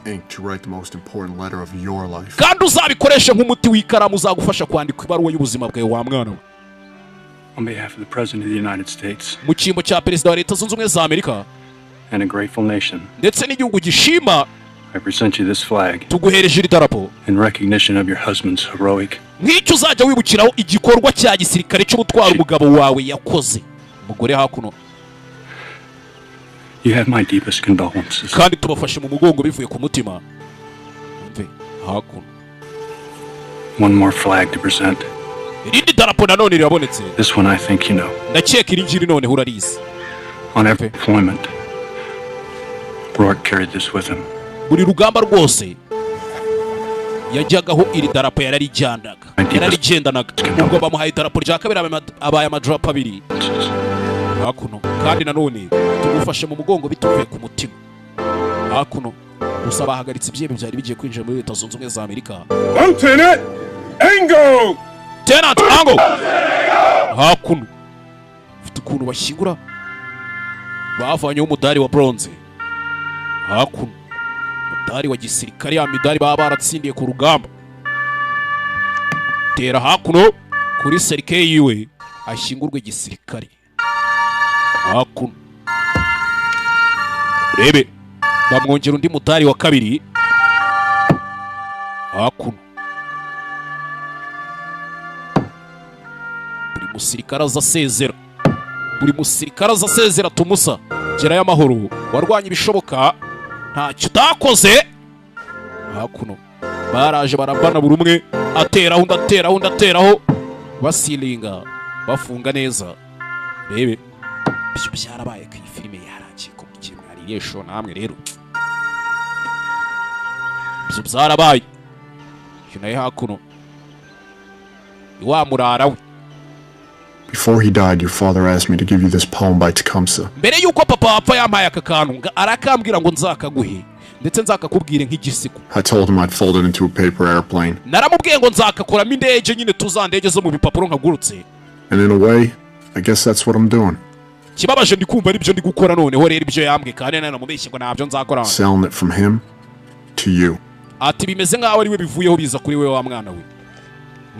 S1: Kandi uzabikoreshe nk'umuti w'ikaramu uzagufasha kwandika ibaruwa y'ubuzima bwawe wa mwana we.
S9: On behalf of the President of the United States.
S1: Mu cyimbo cya Perezida wa Leta Zunze Ubumwe za Amerika.
S9: And a grateful nation.
S1: Ndetse n'igihugu gishima.
S9: I present you this flag.
S1: Tuguhereje iri darapo.
S9: In recognition of your husband's heroic.
S1: Nk'icyo uzajya wibukiraho igikorwa cya gisirikare cyo gutwara umugabo wawe yakoze. Mugore hakuno.
S9: You have my deepest condolences.
S1: Kandi tubafashe mu mugongo bivuye ku mutima. Mve hakuno.
S9: One more flag to present.
S1: Irindi darapo nanone rirabonetse.
S9: This one I think you know.
S1: Ndakeka iri ngiri none urarizi.
S9: On every deployment, Rourke carried this with him.
S1: Buri rugamba rwose yajyagaho iri darapo yararigendanaga. Ubwo bamuhaye idarapo rya kabiri abaye amadarapo abiri. Hakuno kandi nanone tugufashe mu mugongo bituvuye ku mutima. Hakuno gusa bahagaritse ibyebe byari bigiye kwinjira muri Leta Zunze Ubumwe za Amerika.
S17: Lieutenant Ango!
S1: Lieutenant Ango! Hakuno ufite ukuntu bashyingura bavanyeho umudari wa bronze. Hakuno umudari wa gisirikare ya midari baba baratsindiye ku rugamba. Tera hakuno kuri serikare yiwe ashyingurwe gisirikare. Hakuno rebe bamwongera undi mudari wa kabiri. Hakuno buri musirikare azasezera. Buri musirikare azasezera tumusa. Gerayo amahoro warwanya ibishoboka ntacyo utakoze. Hakuno baraje barabana buri umwe ateraho basilinga bafunga neza. Rebe ibyo byarabaye ku filime yarangiye ko mugiye mwariye show namwe rero. Ibyo byarabaye kinaye hakuno wa murara we.
S6: Before he died, your father asked me to give you this poem by Tecumseh.
S1: Mbere yuko papa apfa yampaye aka kantu arakambwira ngo nzakaguhe ndetse nzakakubwire nk'igisigo.
S6: I told him I'd fold it into a paper airplane.
S1: Naramubwiye ngo nzakakuramo indege nyine tuzandege zo mu bipapuro nkagurutse.
S6: And in a way, I guess that's what I'm doing.
S1: kibabaje ndi kumva aribyo ndi gukora noneho rero ibyo yambwe kandi nane namubeshye ngo ntabyo nzakora.
S6: Selling it from him to you.
S1: Ati bimeze nkaho ari we bivuyeho biza kuri we wa mwana we.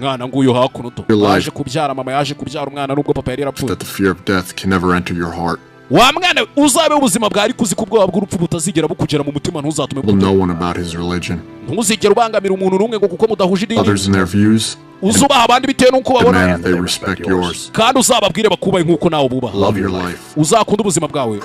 S1: Mwana nguyo hakuno to. Yaje kubyara mama yaje kubyara umwana nubwo papa yari yarapfuye.
S6: That the fear of death can never enter your heart.
S1: Wa mwana uzabe ubuzima bwari kuzi kubwoba bw'urupfu butazigera bukugera mu mutima ntuzatume
S6: buto. No one about his religion.
S1: Ntuzigera ubangamira umuntu numwe ngo kuko mudahuje idini.
S6: Others in their views.
S1: Uzubaha abandi bitewe nuko babona.
S6: They respect yours.
S1: Kandi uzababwire bakubaye nkuko nawe bubaha.
S6: Love your life.
S1: Uzakunda ubuzima bwawe.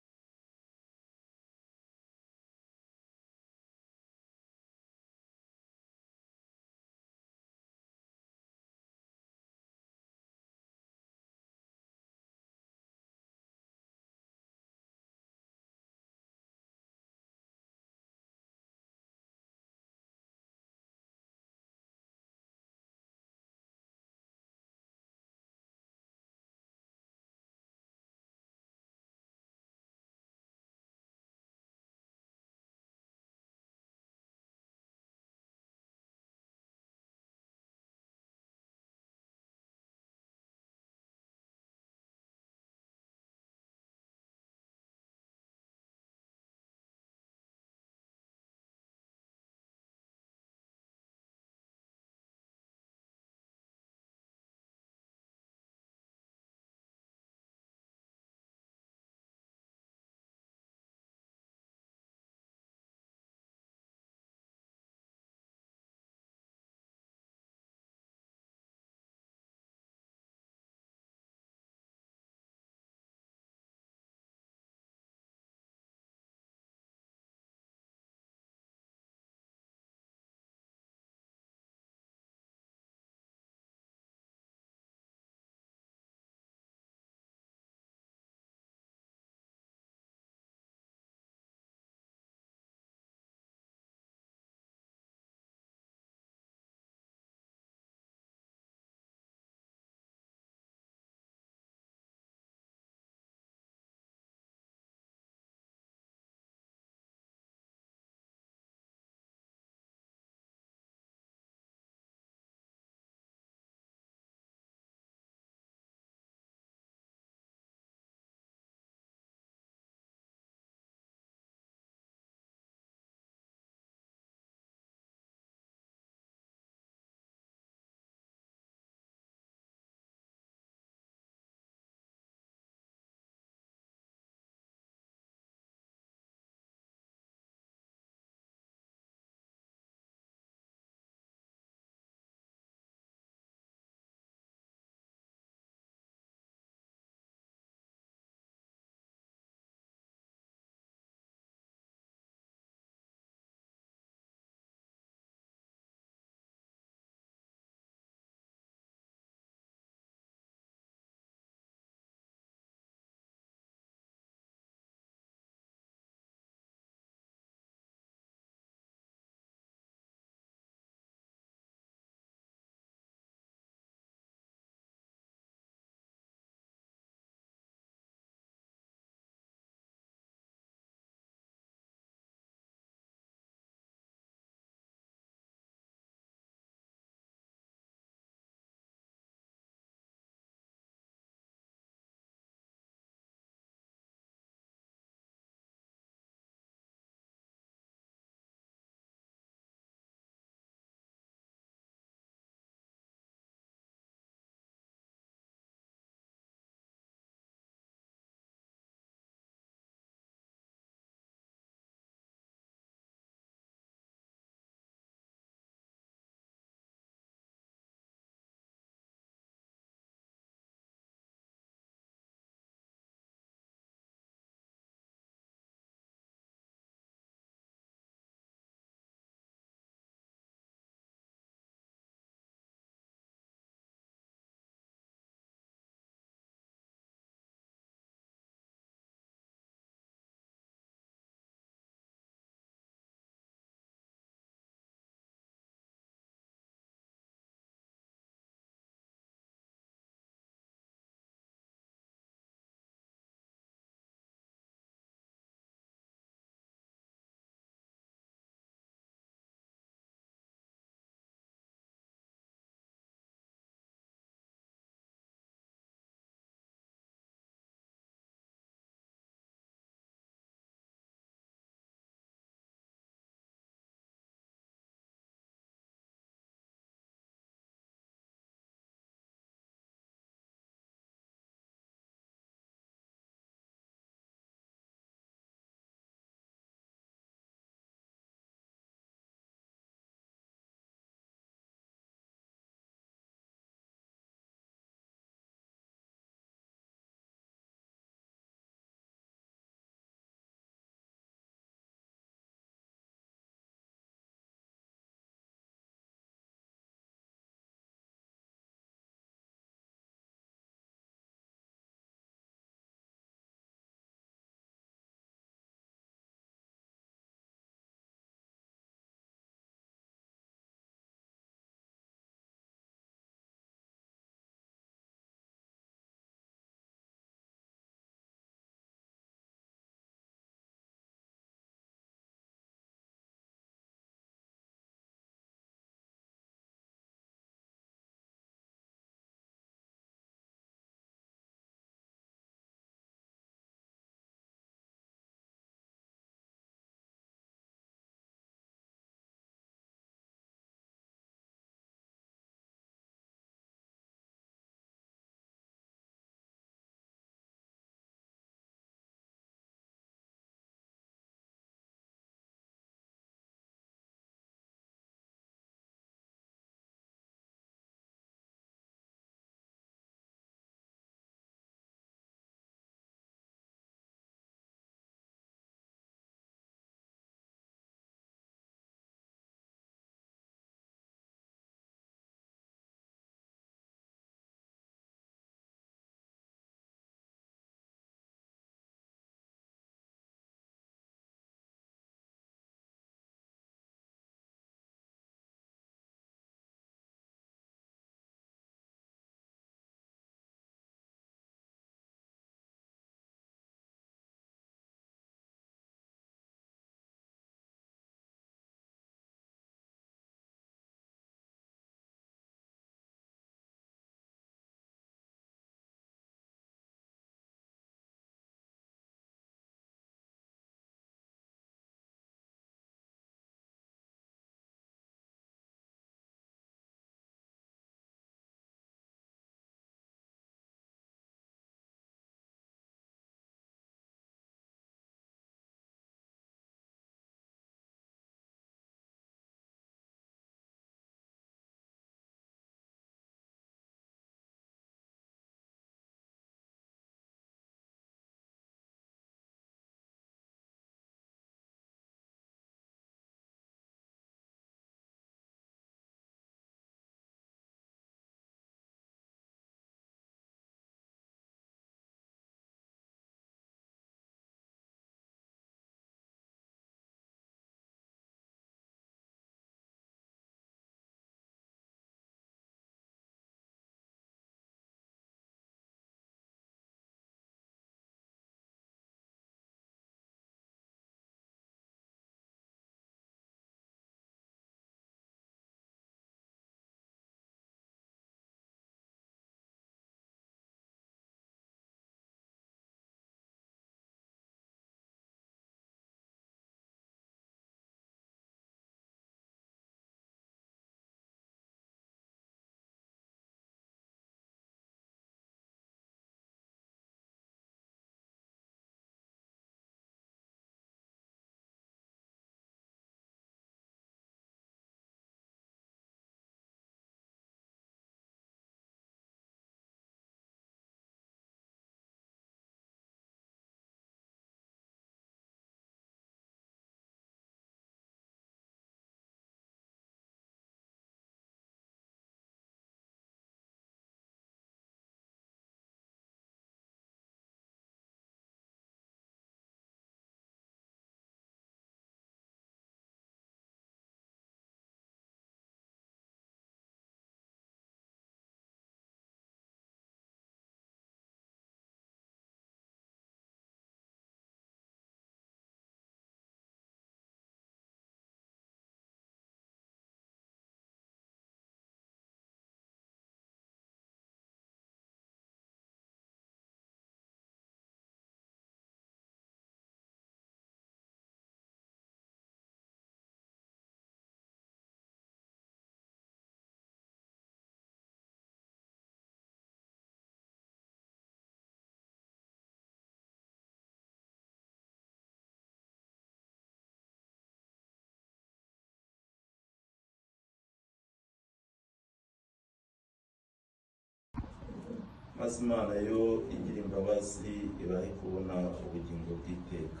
S7: maze Imana yo igira imbabazi ibahe kubona ubugingo bw'iteka.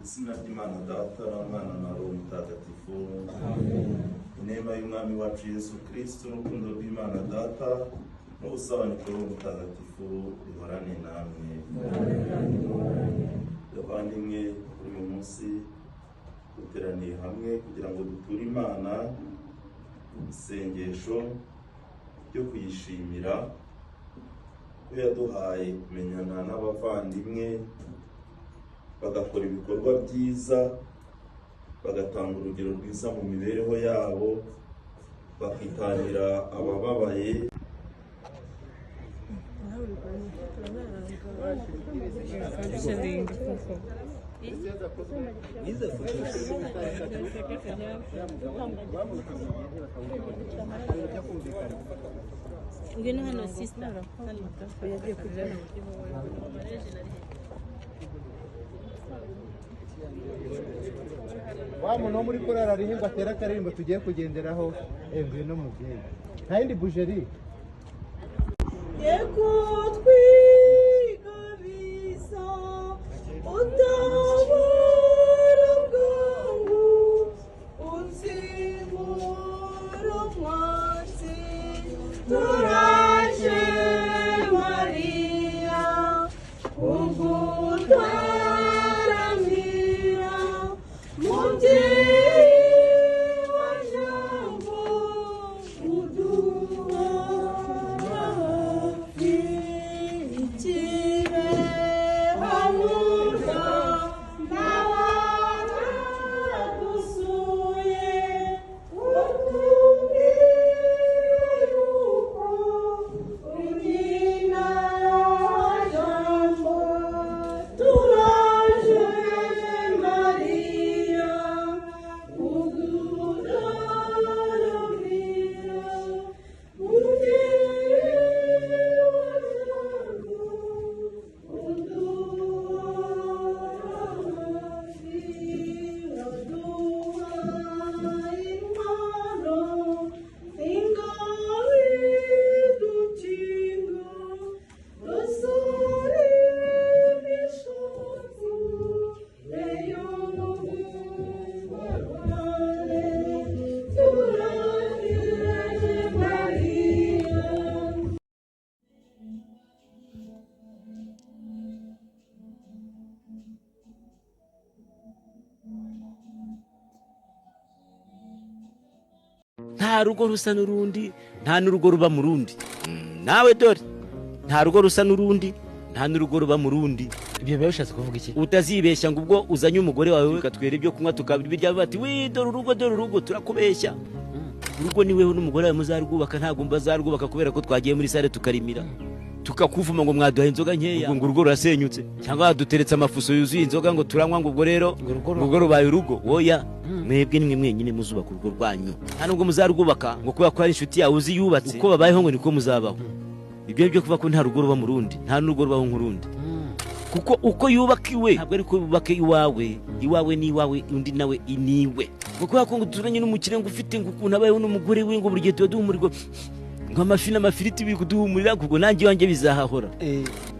S7: Izina ry'Imana Data na Mwana na Roho Mutagatifu. Inema y'Umwami wacu Yesu Kristo n'urukundo rw'Imana Data n'ubusabane bwa Roho Mutagatifu bihorane namwe. Bavandimwe, uyu munsi duteraniye hamwe kugira ngo duture Imana isengesho ryo kuyishimira ko yaduhaye kumenyana n'abavandimwe, bagakora ibikorwa byiza, bagatanga urugero rwiza mu mibereho yabo, bakitangira abababaye.
S22: Ngwino hano sister.
S23: Wa muntu wo muri korali aririmba atera akaririmbo tugiye kugenderaho, ngwino mubyeyi. Nta yindi bujeri.
S24: Yego twigabisa utabara bwangu uzimura mwasi turaje Maria ugutaramira mubyeyi wa jambo uduha
S25: nta rugo rusa n'urundi, nta n'urugo ruba mu rundi. Nawe dore nta rugo rusa n'urundi, nta n'urugo ruba mu rundi.
S26: Ibyo biba bishatse kuvuga iki?
S25: Utazibeshya ngo ubwo uzanye umugore wawe ukatwera ibyo kunywa tukabira ibirya bati wi dore urugo turakubeshya. Urugo ni wewe n'umugore wawe muzarwubaka, ntabwo mbazarwubaka kubera ko twagiye muri sare tukarimira tukakuvuma ngo mwaduhaye inzoga nkeya ngo urugo rurasenyutse, cyangwa duteretse amafuso yuzuye inzoga ngo turanywa ngo ubwo rero urugo rubaye urugo. Oya, mwebwe nimwe mwenyine muzubaka urugo rwanyu, nta nubwo muzarwubaka ngo kuba ko ari inshuti yawe uzi yubatse uko babayeho ngo niko muzabaho. Ibyo byo kuva ko nta rugo ruba mu rundi, nta n'urugo rubaho nk'urundi. Kuko uko yubaka iwe ntabwo ari ko yubaka iwawe. Iwawe ni iwawe, undi nawe iniwe. Kuko ko turanye n'umukire ngo ufite ngo ukuntu abayeho n'umugore we ngo buri gihe tuba duhumurirwa ngo amafi n'amafiriti biri kuduhumurira, kuko nanjye iwanjye bizahahora.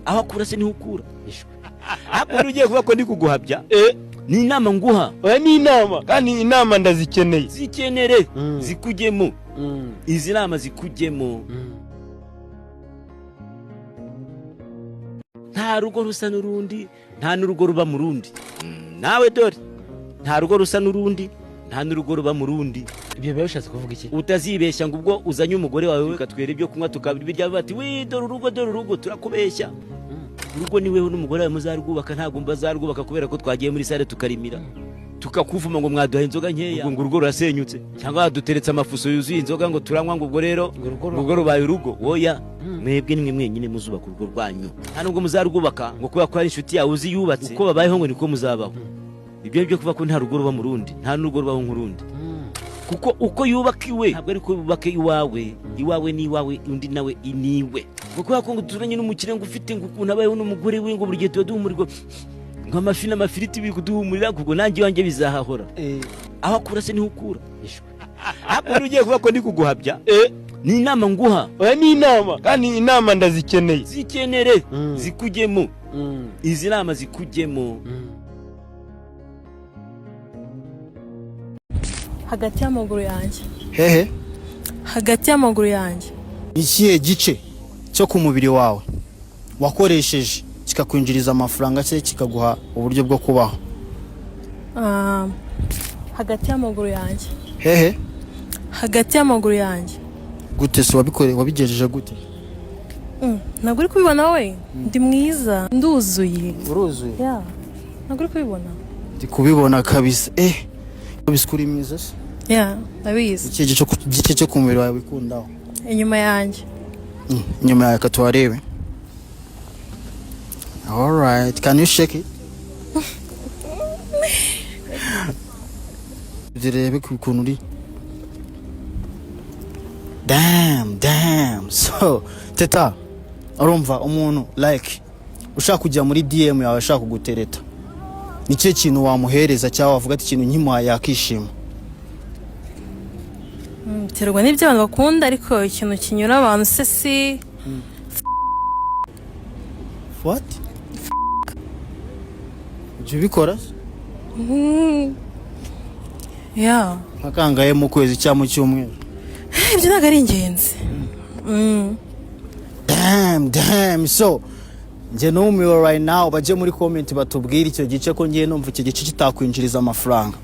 S25: Aho akura se niho ukura. Ahubwo ugiye kuba ko ndi kuguhabya. Ni inama nguha.
S26: Oya ni inama, kandi inama ndazikeneye.
S25: Zikenere zikujyemo. Izi nama zikujyemo. Nta rugo rusa n'urundi, nta n'urugo ruba mu rundi. Nawe dore nta rugo rusa n'urundi, nta n'urugo ruba mu rundi.
S26: Ibyo biba bishatse kuvuga iki?
S25: Utazibeshya ngo ubwo uzanye umugore wawe ukatwera ibyo kunywa tukabira ibirya bati wi dore urugo turakubeshya. Urugo ni wewe n'umugore wawe muzarwubaka, ntabwo mbazarwubaka kubera ko twagiye muri sare tukarimira tukakuvuma ngo mwaduhaye inzoga nkeya ngo urugo rurasenyutse, cyangwa duteretse amafuso yuzuye inzoga ngo turanywa ngo ubwo rero urugo rubaye urugo. Oya, mwebwe nimwe mwenyine muzubaka urugo rwanyu, nta nubwo muzarwubaka ngo kuba ko ari inshuti yawe uzi yubatse uko babayeho ngo niko muzabaho. Ibyo byo kuva ko nta rugo ruba mu rundi, nta n'urugo rubaho nk'urundi. Kuko uko yubaka iwe ntabwo ari ko yubaka iwawe. Iwawe ni iwawe, undi nawe iniwe. Kuko ko turanye n'umukire ngo ufite ngo ukuntu abayeho n'umugore we ngo buri gihe tuba duhumurirwa ngo amafi n'amafiriti biri kuduhumurira, kuko nanjye iwanjye bizahahora. Aho akura se niho ukura. Ahubwo ugiye kuba ko ndi kuguhabya. ni inama nguha.
S26: Oya ni inama kandi inama ndazikeneye.
S25: Zikenere zikujyemo. Izi nama zikujyemo.
S22: Hagati y'amaguru yanjye.
S2: Hehe?
S22: Hagati y'amaguru yanjye.
S2: Ikihe gice cyo ku mubiri wawe wakoresheje kikakwinjiriza amafaranga cye kikaguha uburyo bwo kubaho?
S22: Hagati y'amaguru yanjye.
S2: Hehe?
S22: Hagati y'amaguru yanjye.
S2: Gute se wabigejeje gute?
S22: Ntabwo uri kubibona we? Ndi mwiza, nduzuye.
S2: Uruzuye?
S22: Yeah. Ntabwo uri kubibona?
S2: Ndi kubibona kabisa. Biskuri mwiza se?
S22: Yeah, nabizi.
S2: Iki gice cyo ku mubiri wawe wikundaho?
S22: Inyuma yanjye.
S2: Inyuma yawe katwarebe. All right, can you shake it? Direbe kukuntu uri. Damn. So, teta, urumva umuntu like ushaka kujya muri DM yawe ashaka kugutereta. Nikihe kintu wamuhereza cyangwa wavuga ati ikintu nkimuhaye yakishima?
S22: Terwa n'ibyo abantu bakunda ariko ikintu kinyura abantu se si
S2: What? Ujye ubikora?
S22: Yeah.
S2: Nkakangaye mu kwezi cyangwa mu cyumweru?
S22: Ibyo ntabwo ari ingenzi.
S2: Damn. So, nje numiwe right now baje muri comment batubwira icyo gice ko ngiye numva icyo gice kitakwinjiriza amafaranga.